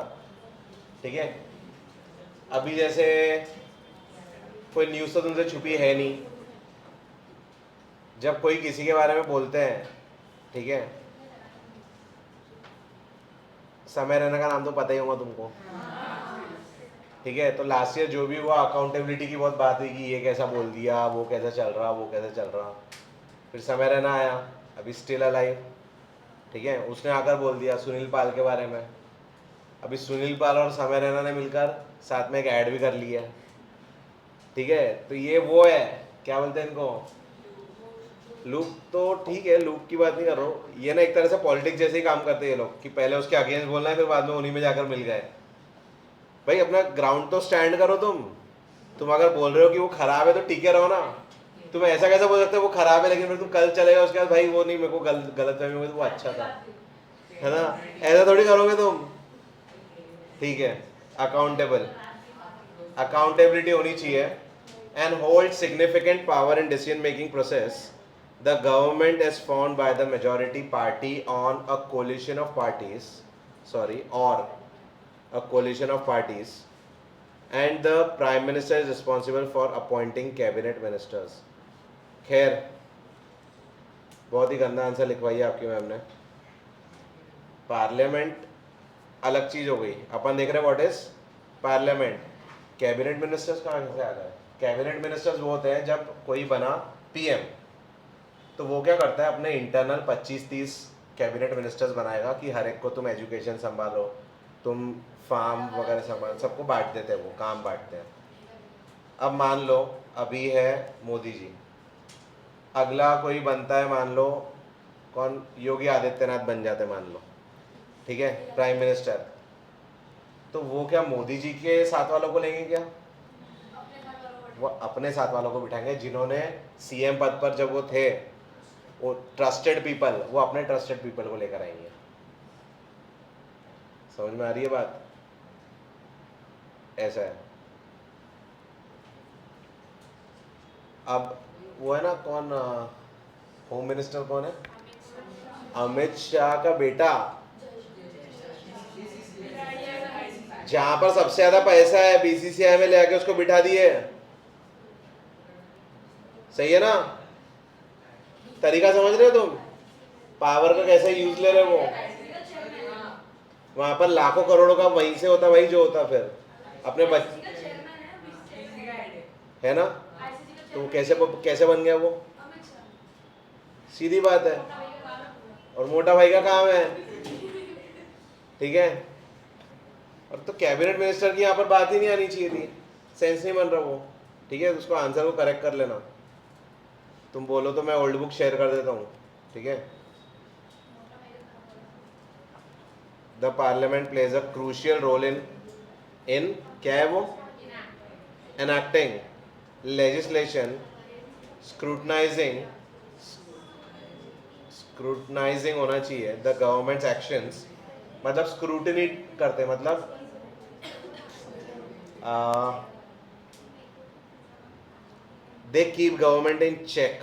ठीक है। अभी जैसे कोई न्यूज़ तो तुमसे छुपी है नहीं, जब कोई किसी के बारे में बोलते हैं, ठीक है, समय रहने का नाम तो पता ही होगा तुमको, ठीक है। तो लास्ट ईयर जो भी हुआ अकाउंटेबिलिटी की बहुत बात हुई कि ये कैसा बोल दिया, वो कैसा चल रहा, वो कैसा चल रहा। फिर समय रहना आया, अभी स्टिल अलाइव, ठीक है, उसने आकर बोल दिया सुनील पाल के बारे में। अभी सुनील पाल और समय रैना ने मिलकर साथ में एक ऐड भी कर लिया, ठीक है। तो ये वो है, क्या बोलते हैं इनको, लूप। तो ठीक है, लूप की बात नहीं कर रहा हूँ, ये ना एक तरह से पॉलिटिक्स जैसे ही काम करते हैं ये लोग, कि पहले उसके अगेंस्ट बोलना है, फिर बाद में उन्हीं में जाकर मिल गए। भाई अपना ग्राउंड तो स्टैंड करो तुम अगर बोल रहे हो कि वो खराब है तो टिके रहो ना। तुम ऐसा कैसे बोल सकते हो वो खराब है, लेकिन फिर तुम कल चलेगा उसके बाद भाई वो नहीं, मेरे को गलत फहमी हुई, वो अच्छा था, है ना, ऐसा थोड़ी करोगे तुम, ठीक है। अकाउंटेबल, अकाउंटेबिलिटी होनी चाहिए। And hold significant power in decision making process. The government is formed by the majority party on a collision of parties, sorry, और a coalition of parties, and the prime minister is responsible for appointing cabinet ministers। खैर बहुत ही गंदा answer लिखवाई आपकी ma'am ने। Parliament अलग चीज हो गई, अपन देख रहे हैं what is parliament. Cabinet ministers कहाँ से आ गए? कैबिनेट मिनिस्टर्स वो होते हैं जब कोई बना पीएम, तो वो क्या करता है, अपने इंटरनल 25-30 कैबिनेट मिनिस्टर्स बनाएगा कि हर एक को तुम एजुकेशन संभालो, तुम फार्म वगैरह संभाल, सबको बांट देते हैं, वो काम बांटते हैं। अब मान लो अभी है मोदी जी, अगला कोई बनता है, मान लो कौन, योगी आदित्यनाथ बन जाते मान लो, ठीक है, प्राइम मिनिस्टर। तो वो क्या मोदी जी के साथ वालों को लेंगे क्या? वो अपने साथ वालों को बिठाएंगे, जिन्होंने सीएम पद पर जब वो थे, वो ट्रस्टेड पीपल, वो अपने ट्रस्टेड पीपल को लेकर आएंगे। समझ में आ रही है बात? ऐसा है। अब वो है ना कौन, होम मिनिस्टर कौन है? अमित शाह का बेटा, जहां पर सबसे ज्यादा पैसा है बीसीसीआई में ले आके उसको बिठा दिए। सही है ना? तरीका समझ रहे हो तुम? पावर का कैसे यूज ले रहे हो? वो वहां पर लाखों करोड़ों का वहीं से होता, वही जो होता फिर अपने बच्चे, है ना। तो कैसे बन गया वो? सीधी बात है। और मोटा भाई का काम है, ठीक है। और तो कैबिनेट मिनिस्टर की यहाँ पर बात ही नहीं आनी चाहिए थी, सेंस नहीं बन रहा वो, ठीक है, उसको आंसर को करेक्ट कर लेना। तुम बोलो तो मैं ओल्ड बुक शेयर कर देता हूँ, ठीक है। The parliament plays a crucial role in क्या है वो, एनैक्टिंग लेजिस्लेशन, स्क्रूटनाइजिंग होना चाहिए द गवर्नमेंट्स एक्शंस, मतलब स्क्रूटनी करते मतलब they keep government in check,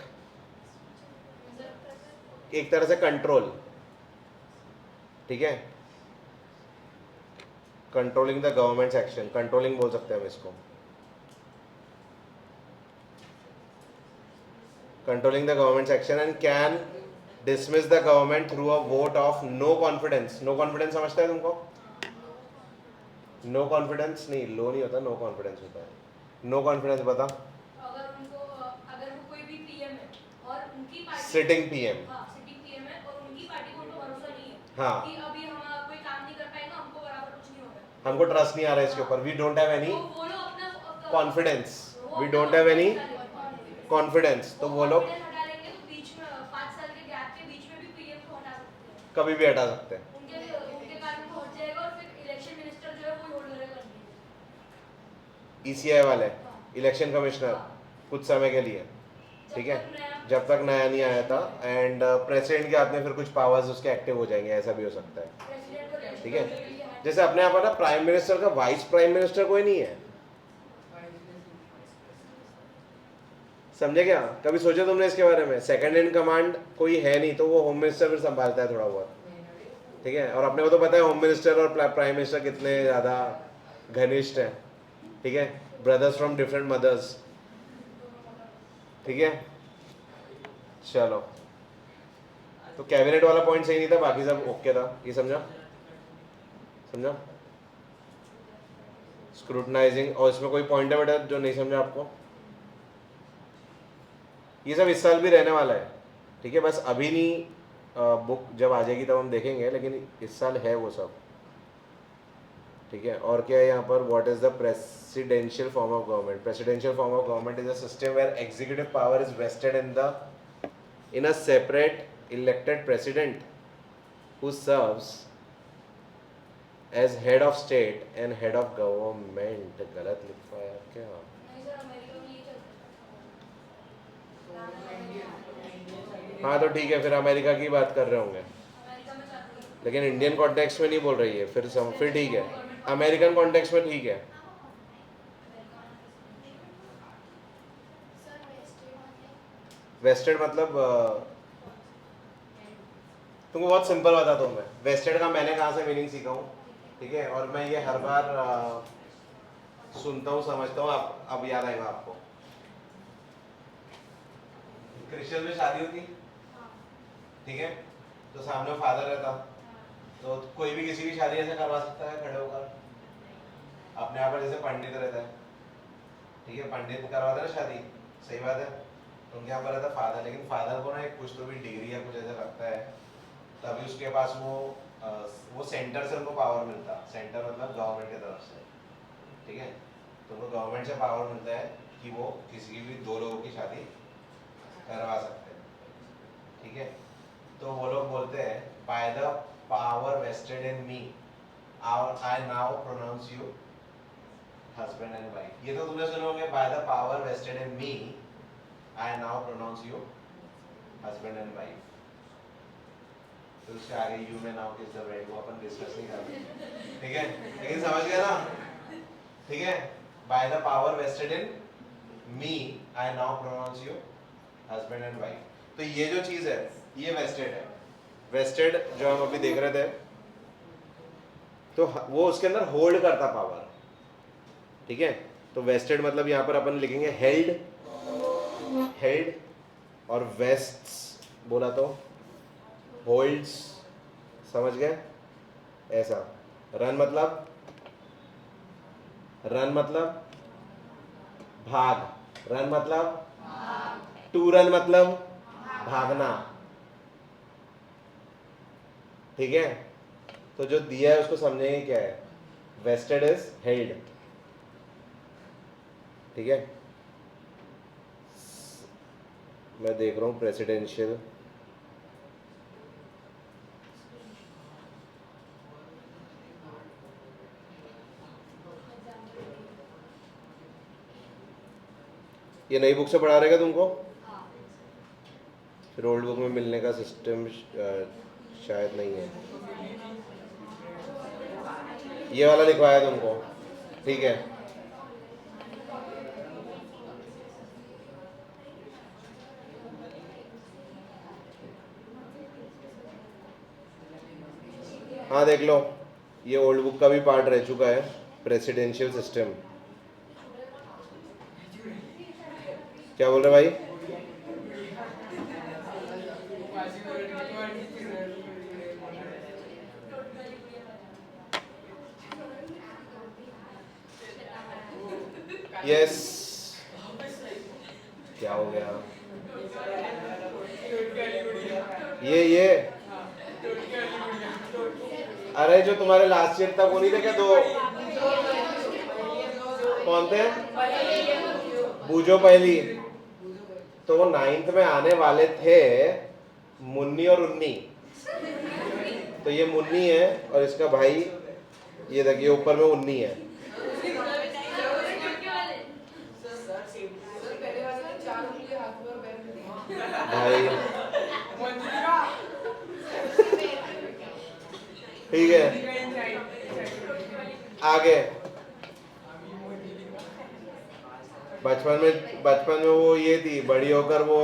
एक तरह से कंट्रोल, ठीक है, controlling the government's action, controlling बोल सकते हैं हम इसको, controlling the government's action and can dismiss the government through a vote of no confidence. No confidence समझता है तुमको? नो कॉन्फिडेंस नहीं, लो नहीं होता, नो कॉन्फिडेंस होता है। नो कॉन्फिडेंस बता। अगर वो कोई भी पीएम है और उनकी party sitting PM, sitting PM है और उनकी पार्टी को उनको भरोसा नहीं है हाँ, कि अभी हम कोई काम नहीं कर पाएंगे, हमको बराबर कुछ नहीं होगा, हमको ट्रस्ट नहीं आ रहा है इसके ऊपर, वी डोंट हैव एनी तो वो लोग अपना confidence, we don't have any confidence, तो वो लोग हटा लेंगे, तो बीच में 5 साल के गैप के बीच में भी पीएम को हटा सकते हैं, कभी भी हटा सकते हैं। उनके कारण वो हट जाएगा और फिर इलेक्शन मिनिस्टर जो है वो होल्ड करेगा। ईसीआई वाले इलेक्शन कमिश्नर कुछ समय के लिए, ठीक है, जब तक नया नहीं आया था, एंड प्रेसिडेंट के हाथ में फिर कुछ पावर्स उसके एक्टिव हो जाएंगे, ऐसा भी हो सकता है, ठीक है। जैसे अपने यहाँ पर ना प्राइम मिनिस्टर का वाइस प्राइम मिनिस्टर कोई नहीं है, समझे क्या? कभी सोचा तुमने इसके बारे में? सेकंड इन कमांड कोई है नहीं, तो वो होम मिनिस्टर फिर संभालता है थोड़ा बहुत, ठीक है। और अपने को तो पता है होम मिनिस्टर और प्राइम मिनिस्टर कितने ज़्यादा घनिष्ठ हैं, ठीक है, ब्रदर्स फ्रॉम डिफरेंट मदर्स, ठीक है। चलो, तो कैबिनेट वाला पॉइंट सही नहीं था, बाकी सब ओके था, ये समझा? समझा? स्क्रूटनाइजिंग, और इसमें कोई पॉइंट है बेटा जो नहीं समझा आपको? ये सब इस साल भी रहने वाला है, ठीक है, बस अभी नहीं, बुक जब आ जाएगी तब हम देखेंगे, लेकिन इस साल है वो सब, ठीक है। और क्या है यहाँ पर, what is the presidential form of government? Presidential form of government is a system where executive power is vested in a separate elected president who serves as head of state and head of government। गलत लिखा है क्या? नहीं sir, America में ये चलता है। हाँ तो ठीक है, फिर अमेरिका की बात कर रहे होंगे, अमेरिका में चालू है। लेकिन इंडियन कॉन्टेक्स्ट में नहीं बोल रही है, फिर ठीक है, अमेरिकन कॉन्टेक्स्ट में ठीक है। वेस्टेड मतलब तुमको बहुत सिंपल बताता हूँ मैं, वेस्टेड का मैंने कहाँ से मीनिंग सीखा हूँ, ठीक है, और मैं ये हर बार सुनता हूँ, समझता हूँ, अब याद आएगा आपको। क्रिश्चियन में शादी होती, ठीक है, तो सामने फादर रहता, तो कोई भी किसी की शादी ऐसे करवा सकता है खड़े होकर, अपने यहाँ पर जैसे पंडित रहता है, ठीक है, पंडित करवाता है ना शादी, सही बात है, तो उनके यहाँ पर रहता फादर, लेकिन फादर को ना एक कुछ तो भी डिग्री या कुछ ऐसा लगता है, तभी उसके पास वो सेंटर से उनको पावर मिलता, सेंटर मतलब गवर्नमेंट की तरफ से, ठीक है, तो उनको गवर्नमेंट से पावर मिलता है कि वो किसी की भी दो लोगों की शादी करवा सकते हैं, ठीक है। तो वो लोग बोलते हैं by the power vested in me I now pronounce you husband and wife. ये तो तुमने सुने होंगे, by the power vested in me I now pronounce you husband and wife. तो उसके आगे यू में नाउ किस द वर्ड, वो अपन डिस्कस नहीं करते, ठीक है, लेकिन समझ गए ना, ठीक है। By the power vested in me I now pronounce you husband and wife. तो ये जो चीज है ये वेस्टेड है, वेस्टेड जो हम अभी देख रहे थे, तो वो उसके अंदर होल्ड करता पावर, ठीक है। तो वेस्टेड मतलब यहाँ पर अपन लिखेंगे हेल्ड, हेल्ड, और वेस्ट्स बोला तो होल्ड्स, समझ गए ऐसा। रन मतलब, रन मतलब भाग, रन मतलब टू रन मतलब भागना, ठीक है। तो जो दिया है उसको समझेंगे क्या है, वेस्टेड इज हेल्ड, ठीक है। मैं देख रहा हूँ प्रेसिडेंशियल, ये नई बुक से पढ़ा रहेगा तुमको, फिर ओल्ड बुक में मिलने का सिस्टम शायद नहीं है। ये वाला लिखवाया तुमको, ठीक है। हाँ देख लो, ये ओल्ड बुक का भी पार्ट रह चुका है, प्रेसिडेंशियल सिस्टम। क्या बोल रहे भाई? यस, क्या हो गया? ये अरे जो तुम्हारे लास्ट ईयर था वो नहीं थे क्या दो? कौन थे? बूझो पहली, तो वो 9th में आने वाले थे मुन्नी और उन्नी। तो ये मुन्नी है और इसका भाई ये देखिए ऊपर में उन्नी है। भाई ठीक है, आगे बचपन में वो ये थी, बड़ी होकर वो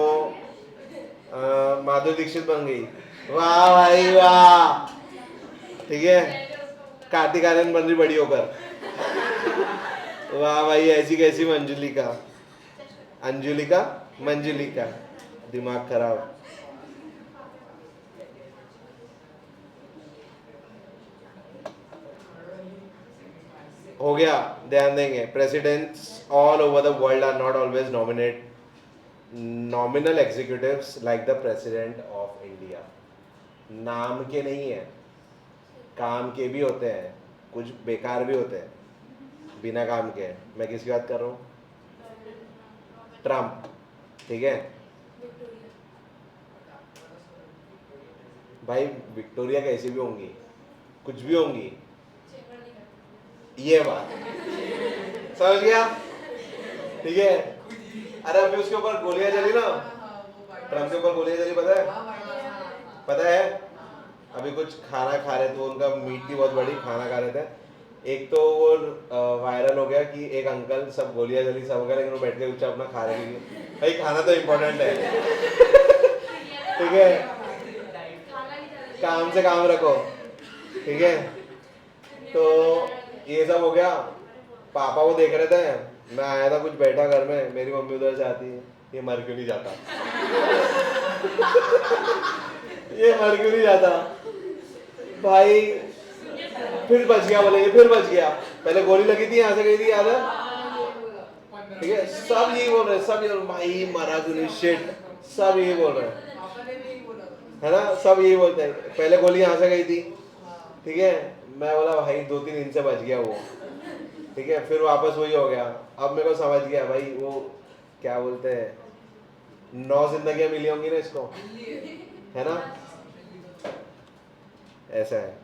माधुरी दीक्षित बन गई। वाह भाई वाह, ठीक है। कार्तिक आर्यन बन रही बड़ी होकर। वाह भाई, ऐसी कैसी मंजुलिका, अंजुलिका मंजुलिका, दिमाग खराब। हो गया, ध्यान देंगे। Presidents all over the world are not always nominal executives like the president of India. नाम के नहीं है, काम के भी होते हैं, कुछ बेकार भी होते हैं, बिना काम के। मैं किसकी बात कर रहा हूँ? ट्रम्प, ठीक है भाई। विक्टोरिया कैसी भी होंगी, कुछ भी होंगी, ये बात समझ गया, ठीक है। अरे अभी उसके ऊपर गोलियां चली ना, ट्रम्प के ऊपर गोलियां चली, पता है? अभी कुछ खाना खा रहे थे, उनका मीट थी बहुत बड़ी, खाना खा रहे थे। एक तो वो वायरल हो गया कि एक अंकल, सब गोलियां चली सब वगैरह, लेकिन वो बैठ के चुपचाप अपना खा रहे थे। भाई खाना तो इम्पोर्टेंट है, ठीक है, काम से काम रखो, ठीक है। तो ये सब हो गया। पापा वो देख रहे थे, मैं आया था कुछ बैठा घर में, मेरी मम्मी उधर से आती है, ये मर क्यों नहीं जाता? ये मर क्यों नहीं जाता भाई? फिर बच गया बोलेंगे, फिर बच गया। पहले गोली लगी थी, यहाँ से गई थी, याद है? ठीक है, सब यही बोल रहे, सब ये भाई मरा क्यों नहीं, शिट, सब यही बोल रहे है ना, सब यही बोलते हैं। पहले गोली यहाँ से गई थी, ठीक है, मैं बोला भाई 2-3 दिन से बच गया वो, ठीक है। फिर वापस वही हो गया। अब मेरे को समझ गया भाई, वो क्या बोलते हैं, 9 जिंदगियां मिली होंगी ना इसको, है ना, ऐसा है।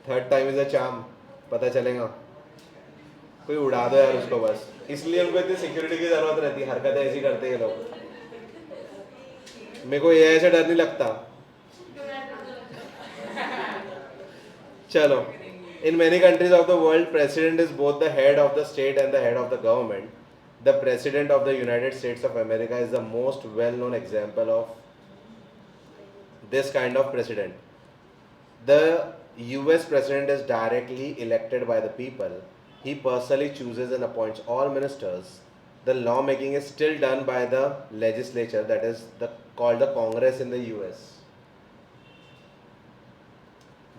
3rd time is a charm, पता चलेगा। कोई उड़ा दो यार उसको बस, इसलिए उनको इतनी सिक्योरिटी की जरूरत रहती है, हरकतें ऐसी करते हैं लोग। मेरे को ये ऐसे डर नहीं लगता। चलो, in many countries of the world, president is both the head of the state and the head of the government. The president of the United States of America is the most well-known example of this kind of president. The US president is directly elected by the people. He personally chooses and appoints all ministers. The lawmaking is still done by the legislature, that is called the Congress in the US.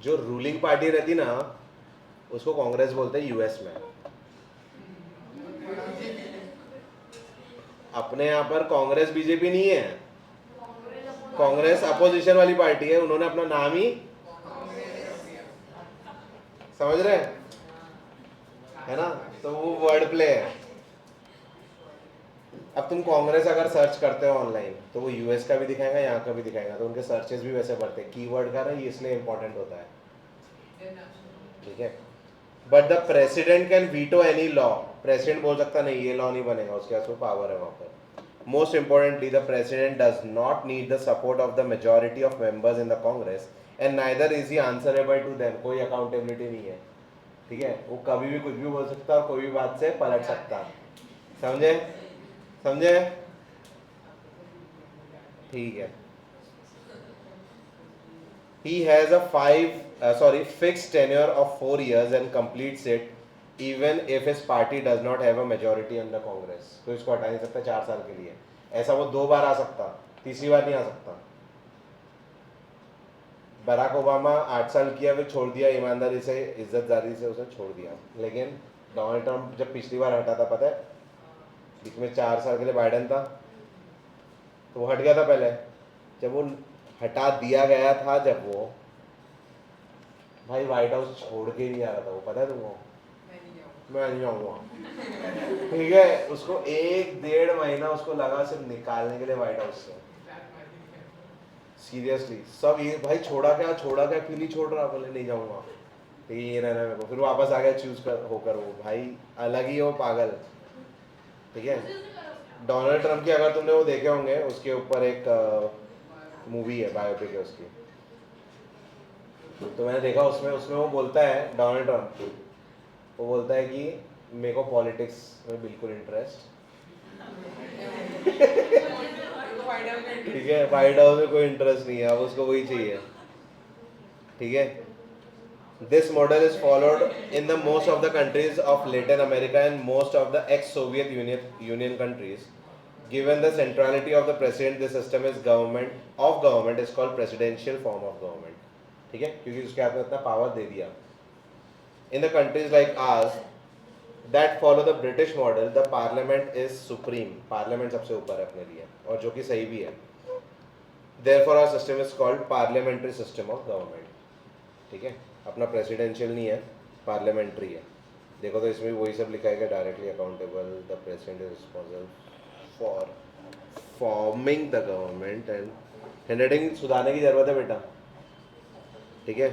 जो ruling party रहती ना, उसको कांग्रेस बोलते हैं US में। अपने यहाँ पर कांग्रेस बीजेपी नहीं है, कांग्रेस अपोजिशन वाली पार्टी है, उन्होंने अपना नाम ही, समझ रहे हैं? है ना, तो वो वर्ड प्ले है। अब तुम कांग्रेस अगर सर्च करते हो ऑनलाइन तो वो यूएस का भी दिखाएगा, यहाँ का भी दिखाएगा, तो उनके सर्चेस भी वैसे बढ़ते हैं, कीवर्ड का ना ये इसलिए इंपॉर्टेंट होता है, ठीक है। But the president can veto any law, president बोल सकता नहीं ये लॉ नहीं बनेगा, उसके पास वो पावर है वहाँ पर। Most importantly the president does not need the support of the majority of members in the Congress and neither is he answerable to them, कोई अकाउंटेबिलिटी नहीं है, ठीक है। वो कभी भी कुछ भी बोल सकता है और कोई भी बात से पलट सकता है, समझे समझे, ठीक है। He has a fixed tenure of 4 years and completes it even if his party does not have a majority in the Congress. तो इसको हटा नहीं सकता 4 साल के लिए, ऐसा वो 2 बार आ सकता, तीसरी बार नहीं आ सकता। बराक ओबामा 8 साल किया, फिर छोड़ दिया, ईमानदारी से इज्जतदारी से उसने छोड़ दिया। लेकिन डोनाल्ड ट्रंप जब पिछली बार हटा था, पता है, बीच में 4 साल के लिए बाइडेन था, तो वो हट गया था पहले। जब वो हटा दिया गया था, जब वो भाई व्हाइट हाउस छोड़ के नहीं आ रहा था वो, पता है तुमको, मैं नहीं जाऊँगा, ठीक है। उसको 1-1.5 महीना उसको लगा सिर्फ निकालने के लिए व्हाइट हाउस से, सीरियसली। सब ये भाई छोड़ा क्या क्यों नहीं छोड़ रहा, बोले नहीं जाऊँगा, ठीक है ये रहना मेरे को, फिर वापस आ गया चूज कर होकर, वो भाई अलग ही है वो पागल, ठीक है। डोनाल्ड ट्रंप की अगर तुमने वो देखे होंगे, उसके ऊपर एक मूवी है, बायोपिक है उसकी, तो मैंने देखा, उसमें वो बोलता है, डोनाल्ड ट्रंप वो बोलता है कि मेरे को पॉलिटिक्स में बिल्कुल इंटरेस्ट, ठीक है, व्हाइट हाउस में कोई इंटरेस्ट नहीं है, अब उसको वही चाहिए, ठीक है। This model is followed in the most of the countries of Latin America and most of the x Soviet union countries. Given the centrality of the president, the system is government is called presidential form of government, ठीक है, क्योंकि उसके हाथ में इतना power दे दिया। In the countries like ours that follow the British model, the parliament is supreme, parliament सबसे ऊपर है अपने लिए, और जो कि सही भी है। Therefore our system is called parliamentary system of government, ठीक है। अपना presidential नहीं है, parliamentary है। देखो तो इसमें वही सब लिखा है कि directly accountable, the president is responsible for forming the government and handwriting सुधारने की ज़रूरत है बेटा, ठीक है।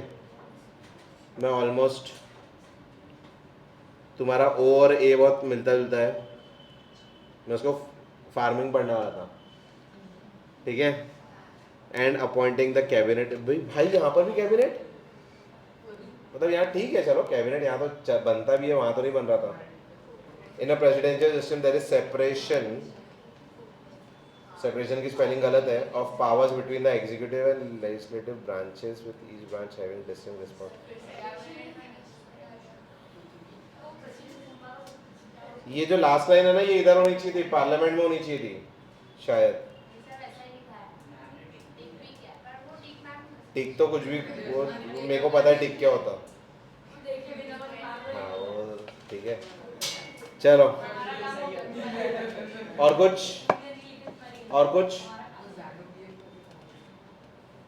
मैं ऑलमोस्ट तुम्हारा ओ और ए बहुत मिलता जुलता है, मैं उसको फार्मिंग पढ़ने वाला था, ठीक है। एंड अपॉइंटिंग द कैबिनेट, भाई यहाँ पर भी कैबिनेट, मतलब यहाँ ठीक है, चलो कैबिनेट यहाँ तो बनता भी है, वहाँ तो नहीं बन रहा था। In a presidential system there is separation की स्पेलिंग गलत है, of powers between the executive and legislative branches with each branch having distinct responsibility. ये जो लास्ट लाइन है ना, ये इधर होनी चाहिए थी, पार्लियामेंट में होनी चाहिए थी शायद। टिक तो कुछ भी, वो मेरे को पता है टिक क्या होता, हाँ वो ठीक है, चलो और कुछ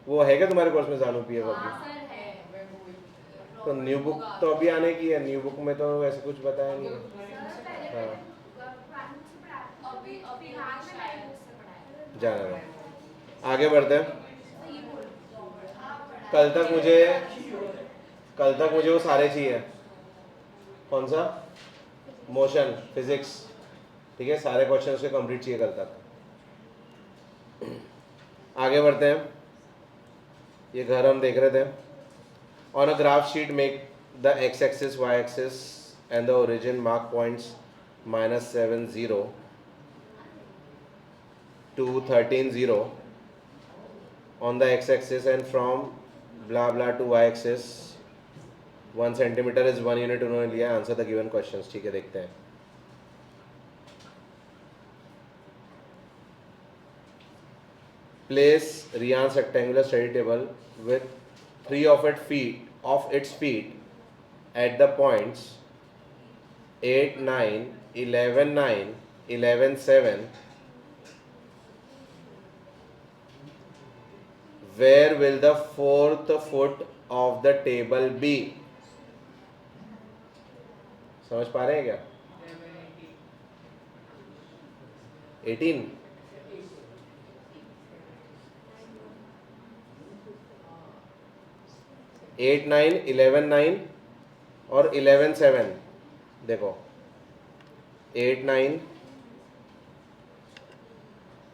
वो है क्या तुम्हारे कोर्स में जानू पी है? तो न्यू बुक तो अभी आने की है, न्यू बुक में तो वैसे कुछ बताया नहीं है। हाँ जाना है, आगे बढ़ते हैं। कल तक मुझे वो सारे चाहिए, कौन सा, मोशन, फिजिक्स, ठीक है, सारे क्वेश्चन उसके कंप्लीट चाहिए कल तक। आगे बढ़ते हैं, ये घर हम देख रहे थे। On a graph sheet make the X axis, Y axis and the origin mark points -7 0 to 13 0 on the x axis and from blah blah to y axis 1 centimeter is 1 unit उन्होंने लिया। आंसर द गिवन क्वेश्चंस, ठीक है, देखते हैं। Place Rian's rectangular study table with 3 of its feet at the points 8 9 11 9 11 7. Where will the 4th foot of the table be? समझ पा रहे हैं क्या? 18 8 9 11 9 और 11 7 देखो 8 9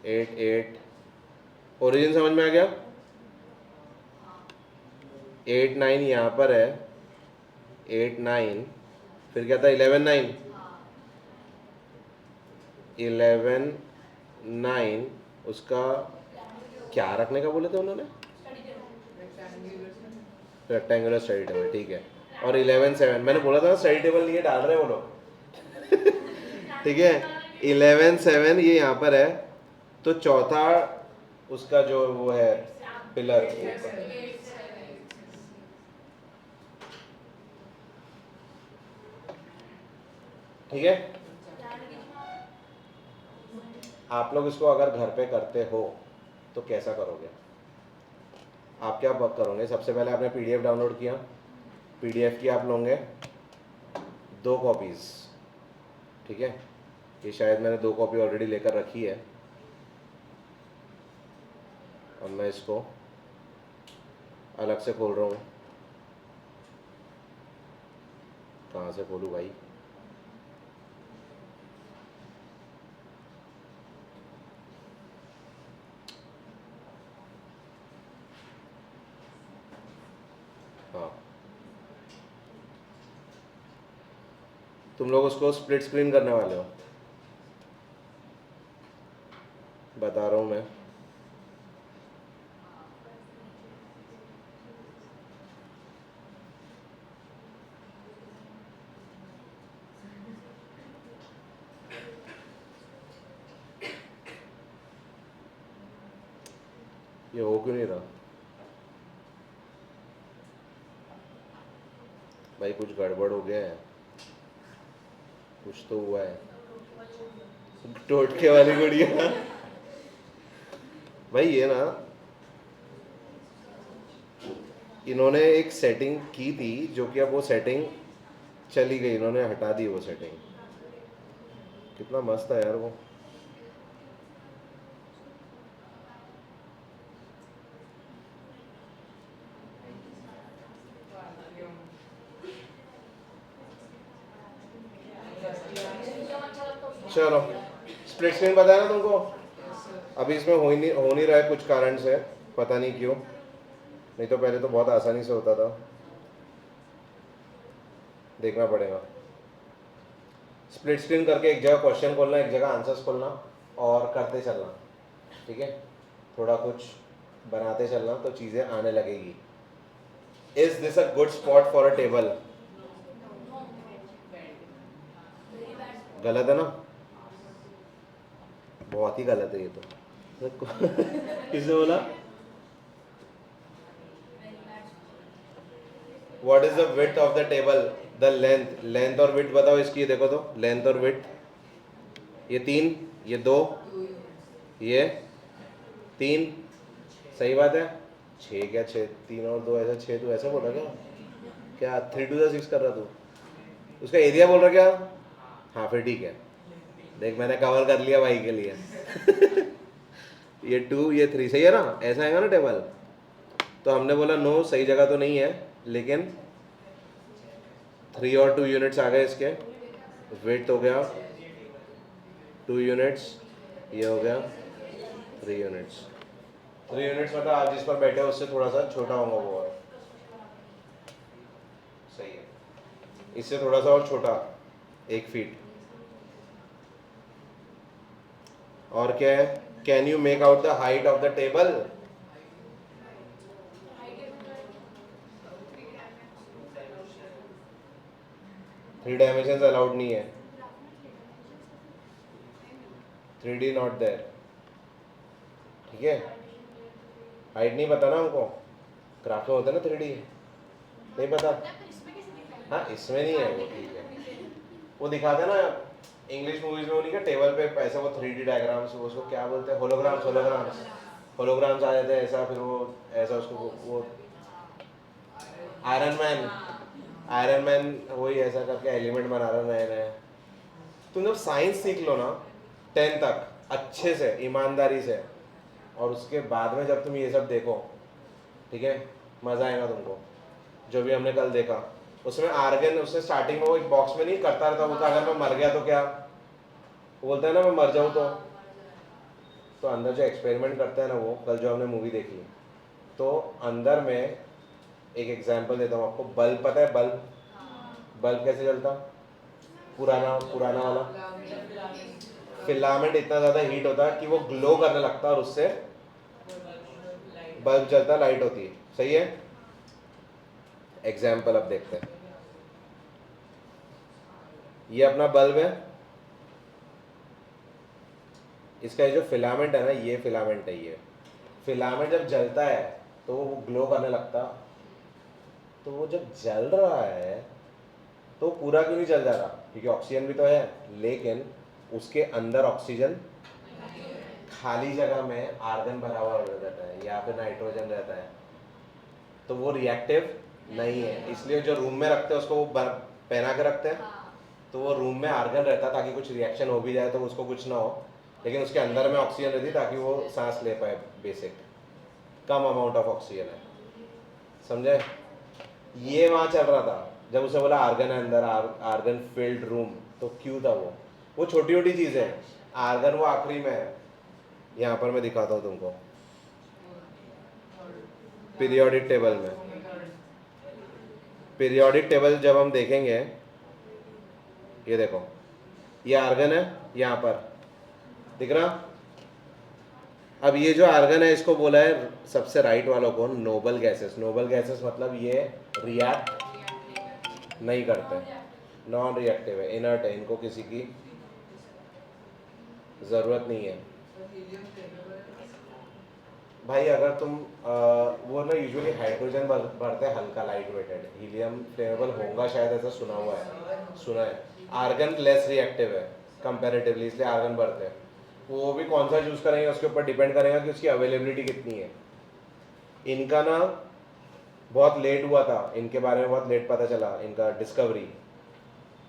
8 8 ओरिजिन समझ में आ गया? 8 9 यहाँ पर है 8 9 फिर क्या था 11 9 11 9 उसका क्या रखने का बोले थे उन्होंने? रेक्टेंगुलर स्टडी टेबल ठीक है। और 11 7 मैंने बोला था स्टडी टेबल नहीं है डाल रहे वो लोग ठीक है। 11 7 ये यहाँ पर है तो चौथा उसका जो वो है पिलर ठीक है। आप लोग इसको अगर घर पे करते हो तो कैसा करोगे? आप क्या करोगे? सबसे पहले आपने पीडीएफ डाउनलोड किया, पीडीएफ की आप लोगे 2 कॉपीज़, ठीक है। ये शायद मैंने 2 कॉपी ऑलरेडी लेकर रखी है और मैं इसको अलग से खोल रहा हूँ। कहाँ से खोलूँ भाई? हाँ, तुम लोग उसको स्प्लिट स्क्रीन करने वाले हो, बता रहा हूँ मैं। ये हो क्यों नहीं रहा भाई? कुछ गड़बड़ हो गया है, कुछ तो हुआ है। टोटके वाली गुड़िया भाई ये ना इन्होंने एक सेटिंग की थी जो कि अब वो सेटिंग चली गई, इन्होंने हटा दी वो सेटिंग। कितना मस्त है यार वो। चलो स्प्लिट स्क्रीन पता है ना तुमको? अभी इसमें हो नहीं रहा है कुछ कारण से, पता नहीं क्यों, नहीं तो पहले तो बहुत आसानी से होता था। देखना पड़ेगा। स्प्लिट स्क्रीन करके एक जगह क्वेश्चन खोलना, एक जगह आंसर्स खोलना और करते चलना, ठीक है। थोड़ा कुछ बनाते चलना तो चीज़ें आने लगेगी। Is this a good spot for a table? गलत है ना? बहुत ही गलत है ये तो किसने बोला? What is the width of the table? The length, length और विड्थ बताओ इसकी। देखो तो लेंथ और विड्थ, ये 3, ये 2, ये 3, सही बात है। 6 क्या 6 3 और 2 ऐसा 6 तू ऐसा बोल रहा क्या? 3 to the 6 कर रहा तू? उसका एरिया बोल रहा क्या? हाँ फिर ठीक है, देख मैंने कवर कर लिया भाई के लिए ये 2 ये 3 सही है ना? ऐसा आएगा ना टेबल? तो हमने बोला नो, सही जगह तो नहीं है, लेकिन 3 और 2 यूनिट्स आ गए इसके। वेट हो गया 2 यूनिट्स, ये हो गया 3 यूनिट्स। 3 यूनिट्स मतलब आप जिस पर बैठे हो उससे थोड़ा सा छोटा होगा वो, और सही है, इससे थोड़ा सा और छोटा 1 फीट। और क्या है? Can you make out the height of the table? Three dimension allowed नहीं है, 3D नॉट देयर, ठीक है। हाइट नहीं पता ना हमको, ग्राफ में होता है ना 3D, नहीं पता? हाँ इसमें नहीं है वो, ठीक है। वो दिखाते हैं ना इंग्लिश मूवीज में, वो नहीं क्या टेबल पे ऐसा वो 3D डायग्राम्स, उसको क्या बोलते हैं? होलोग्राम्स, होलोग्राम्स, होलोग्राम्स आ जाते हैं ऐसा, फिर वो ऐसा उसको वो आयरन मैन, आयरन मैन वही ऐसा करके एलिमेंट बना रहा नए नए। तुम जब साइंस सीख लो ना 10 तक अच्छे से ईमानदारी से, और उसके बाद में जब तुम ये सब देखो, ठीक है, मज़ा आएगा तुमको। जो भी हमने कल देखा उसमें आर्गन, उसने स्टार्टिंग में वो एक बॉक्स में नहीं करता रहता, बोलता अगर मैं मर गया तो क्या, वो बोलता है ना मैं मर जाऊँ तो अंदर जो एक्सपेरिमेंट करते हैं ना वो, कल जो हमने मूवी देखी, तो अंदर में एक एग्जांपल देता हूँ आपको। बल्ब पता है, बल्ब बल्ब कैसे जलता, पुराना पुराना वाला फिलामेंट इतना ज़्यादा हीट होता है कि वो ग्लो करने लगता है और उससे बल्ब जलता, लाइट होती है। सही है, एग्जाम्पल अब देखते हैं। ये अपना बल्ब है, इसका ये जो फिलामेंट है ना, ये फिलामेंट है। ये फिलामेंट जब जलता है तो वो ग्लो करने लगता, तो वो जब जल रहा है तो पूरा क्यों नहीं जल जा रहा, क्योंकि ऑक्सीजन भी तो है, लेकिन उसके अंदर ऑक्सीजन खाली जगह में आर्गन भरा हुआ रहता है या फिर नाइट्रोजन रहता है, तो वो रिएक्टिव नहीं है। इसलिए जो रूम में रखते हैं उसको वो पहना के रखते हैं, तो वो रूम में आर्गन रहता ताकि कुछ रिएक्शन हो भी जाए तो उसको कुछ ना हो, लेकिन उसके अंदर में ऑक्सीजन रहती ताकि वो सांस ले पाए। Basic come amount of oxygen है, समझे। ये वहाँ चल रहा था जब उसे बोला आर्गन है अंदर, आर्गन फिल्ड रूम, तो क्यों था वो छोटी छोटी चीज़ है। आर्गन वो आखिरी में है, यहाँ पर मैं दिखाता हूँ तुमको पीरियोडिक टेबल में। पीरियोडिक टेबल जब हम देखेंगे, ये देखो, ये आर्गन है यहाँ पर, दिख रहा। अब ये जो आर्गन है इसको बोला है सबसे राइट वालों को नोबल गैसेस। नोबल गैसेस मतलब ये रिएक्ट नहीं करते, नॉन रिएक्टिव है, इनर्ट है, इनको किसी की ज़रूरत नहीं है। भाई अगर तुम वो ना यूजुअली हाइड्रोजन भरते हैं हल्का लाइट वेटेड, हीलियम फ्लेमेबल होगा शायद, ऐसा सुना हुआ है, सुना है। आर्गन लेस रिएक्टिव है कंपैरेटिवली, इसलिए आर्गन भरते हैं। वो भी कौन सा चूज़ करेंगे उसके ऊपर डिपेंड करेगा कि उसकी अवेलेबिलिटी कितनी है। इनका ना बहुत लेट हुआ था, इनके बारे में बहुत लेट पता चला इनका डिस्कवरी।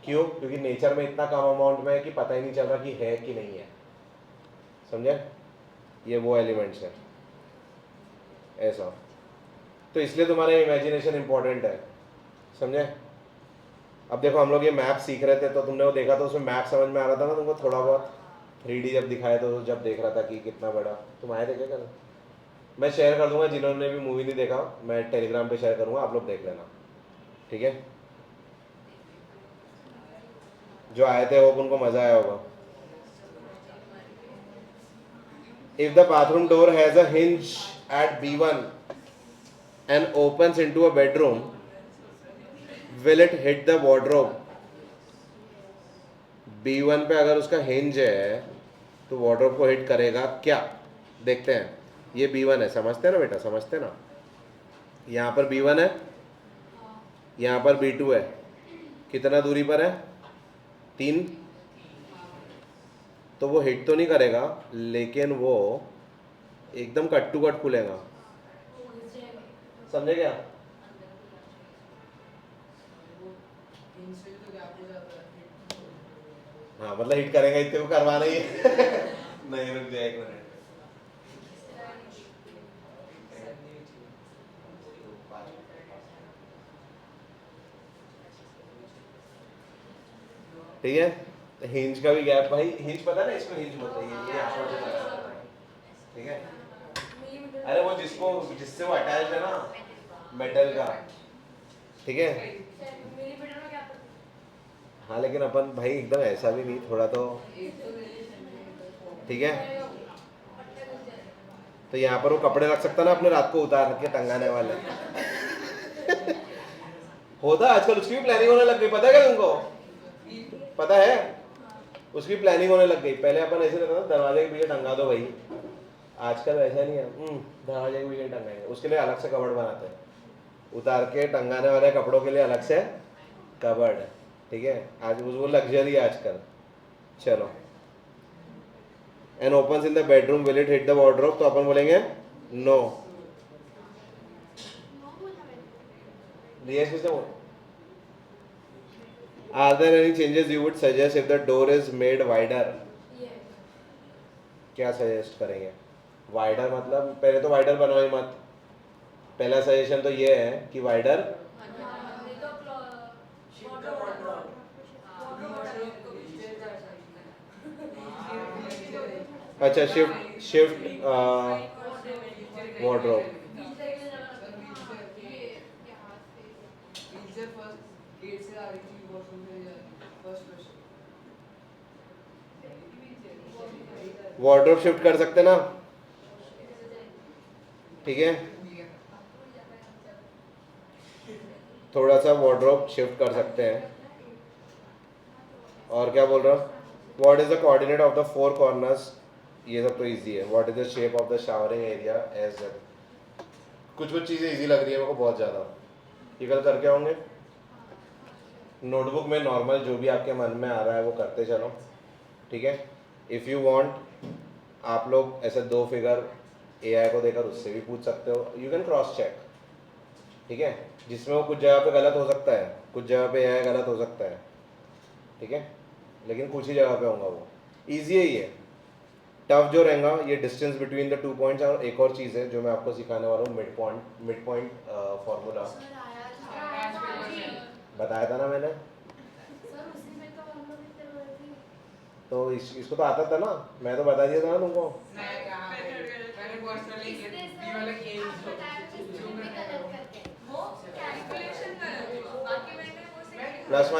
क्यों? क्योंकि नेचर में इतना कम अमाउंट में है कि पता ही नहीं चल रहा कि है कि नहीं है, समझे। ये वो एलिमेंट्स है ऐसा, तो इसलिए तुम्हारा इमेजिनेशन इंपॉर्टेंट है, समझे। अब देखो हम लोग ये मैप सीख रहे थे तो तुमने वो देखा, तो उसमें मैप समझ में आ रहा था ना तुमको थोड़ा बहुत, 3D जब दिखाया तो जब देख रहा था कि कितना बड़ा। तुम आए थे क्या कल? मैं शेयर कर दूंगा, जिन्होंने भी मूवी नहीं देखा मैं टेलीग्राम पे शेयर करूंगा, आप लोग देख लेना, ठीक है। जो आए थे वो उनको मज़ा आया होगा। If the bathroom door has a hinge at B1 and opens into a bedroom, will it hit the wardrobe? B1 पे अगर उसका हिंज है तो वार्डरोब को हिट करेगा क्या? देखते हैं। ये B1 है, समझते हैं ना बेटा, समझते हैं ना। यहाँ पर B1 है, यहाँ पर B2 है, कितना दूरी पर है? 3। तो वो हिट तो नहीं करेगा, लेकिन वो एकदम कट टू कट खुलेगा, समझे क्या? हाँ मतलब हिट करेगा, इतने को करवाना ही है। नहीं रुक जाए 1 मिनट। ठीक है, तो हिंज का भी गैप, भाई हिंज पता है ना, इसको हिंज बोलते हैं, ये यहाँ पर, ठीक है। अरे वो जिससे वो अटैच है ना, मेटल का, ठीक है। हाँ लेकिन अपन भाई एकदम ऐसा भी नहीं, थोड़ा तो, ठीक है। तो यहाँ पर वो कपड़े रख सकता ना अपने, रात को उतार के टंगाने वाले। होता आजकल, उसकी भी प्लानिंग होने लग गई, पता है क्या तुमको? पता है उसकी प्लानिंग होने लग गई। पहले अपन ऐसे रहता था दरवाजे के पीछे टंगा दो भाई, आजकल ऐसा नहीं है। दरवाजे के पीछे टंगाएंगे, उसके लिए अलग से कबर्ड बनाते हैं, उतार के टंगाने वाले कपड़ों के लिए अलग से कबर्ड, ठीक है। आज वो लग्जरी है आजकल। चलो, and opens in the bedroom, will it hit the wardrobe? तो अपन बोलेंगे नो। रियस किसने बोला? Are there any changes you would suggest if the door is made wider? क्या सजेस्ट करेंगे? वाइडर मतलब पहले तो वाइडर बनाओ ही मत. पहला सजेशन तो ये है कि वाइडर. अच्छा शिफ्ट वार्डरोब. वार्डरोब शिफ्ट कर सकते ना, ठीक है. थोड़ा सा वार्डरोब शिफ्ट कर सकते हैं. और क्या बोल रहा हूँ? What is the coordinate of the four corners? ये सब तो इजी है. What is the shape of the shading area as कुछ चीज़ें इजी लग रही है मेरे को बहुत ज़्यादा. ये कल करके आओगे. नोटबुक में नॉर्मल जो भी आपके मन में आ रहा है वो करते चलो, ठीक है. इफ़ यू वांट आप लोग ऐसे 2 फिगर एआई को देकर उससे भी पूछ सकते हो. यू कैन क्रॉस चेक, ठीक है. जिसमें वो कुछ जगह पे गलत हो सकता है, कुछ जगह पे एआई गलत हो सकता है, ठीक है. लेकिन कुछ ही जगह पे होगा वो. ईजी ही है. टफ जो रहेगा ये डिस्टेंस बिटवीन द 2 पॉइंट्स. और एक और चीज़ है जो मैं आपको सिखाने वाला हूँ, मिड पॉइंट फार्मूला. बताया था ना मैंने. तो इसको तो आता था ना, मैं तो बता दिया था ना तुमको. प्लस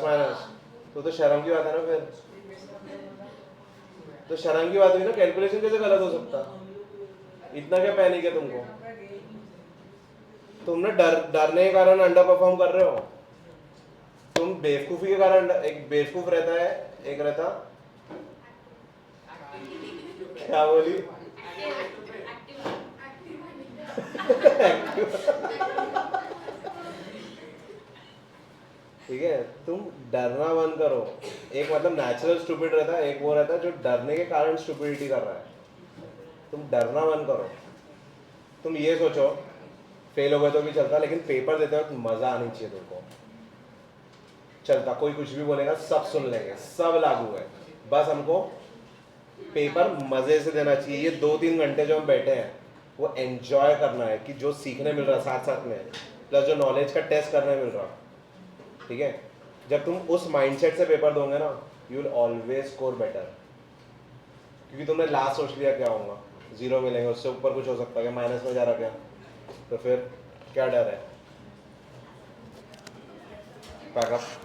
माइनस तो शर्म की बात है ना फिर. तो शर्म की बात हुई ना. कैलकुलेशन कैसे गलत हो सकता? इतना क्या पैनिक है तुमको? तुम ना डरने के कारण अंडर परफॉर्म कर रहे हो. तुम बेवकूफी के कारण. एक बेवकूफ रहता है, एक रहता क्या बोली ठीक है. तुम डरना बंद करो. एक मतलब नेचुरल स्टूपिड रहता है, एक वो रहता है जो डरने के कारण स्टूपिडिटी कर रहा है. तुम डरना बंद करो. तुम ये सोचो फेल हो गए तो भी चलता, लेकिन पेपर देते वक्त मजा आनी चाहिए तुमको. चलता कोई कुछ भी बोलेगा सब सुन लेंगे, सब लागू है. बस हमको पेपर मजे से देना चाहिए. ये 2-3 घंटे जो हम बैठे हैं वो एंजॉय करना है कि जो सीखने मिल रहा है साथ साथ में, प्लस जो नॉलेज का टेस्ट करने मिल रहा, ठीक है. जब तुम उस माइंडसेट से पेपर दोगे ना, you will always score better. क्योंकि तुमने लास्ट सोच लिया क्या होगा, 0 मिलेंगे, उससे ऊपर कुछ हो सकता है क्या, माइनस में जा रहा क्या, तो फिर क्या डर है. पैकअप.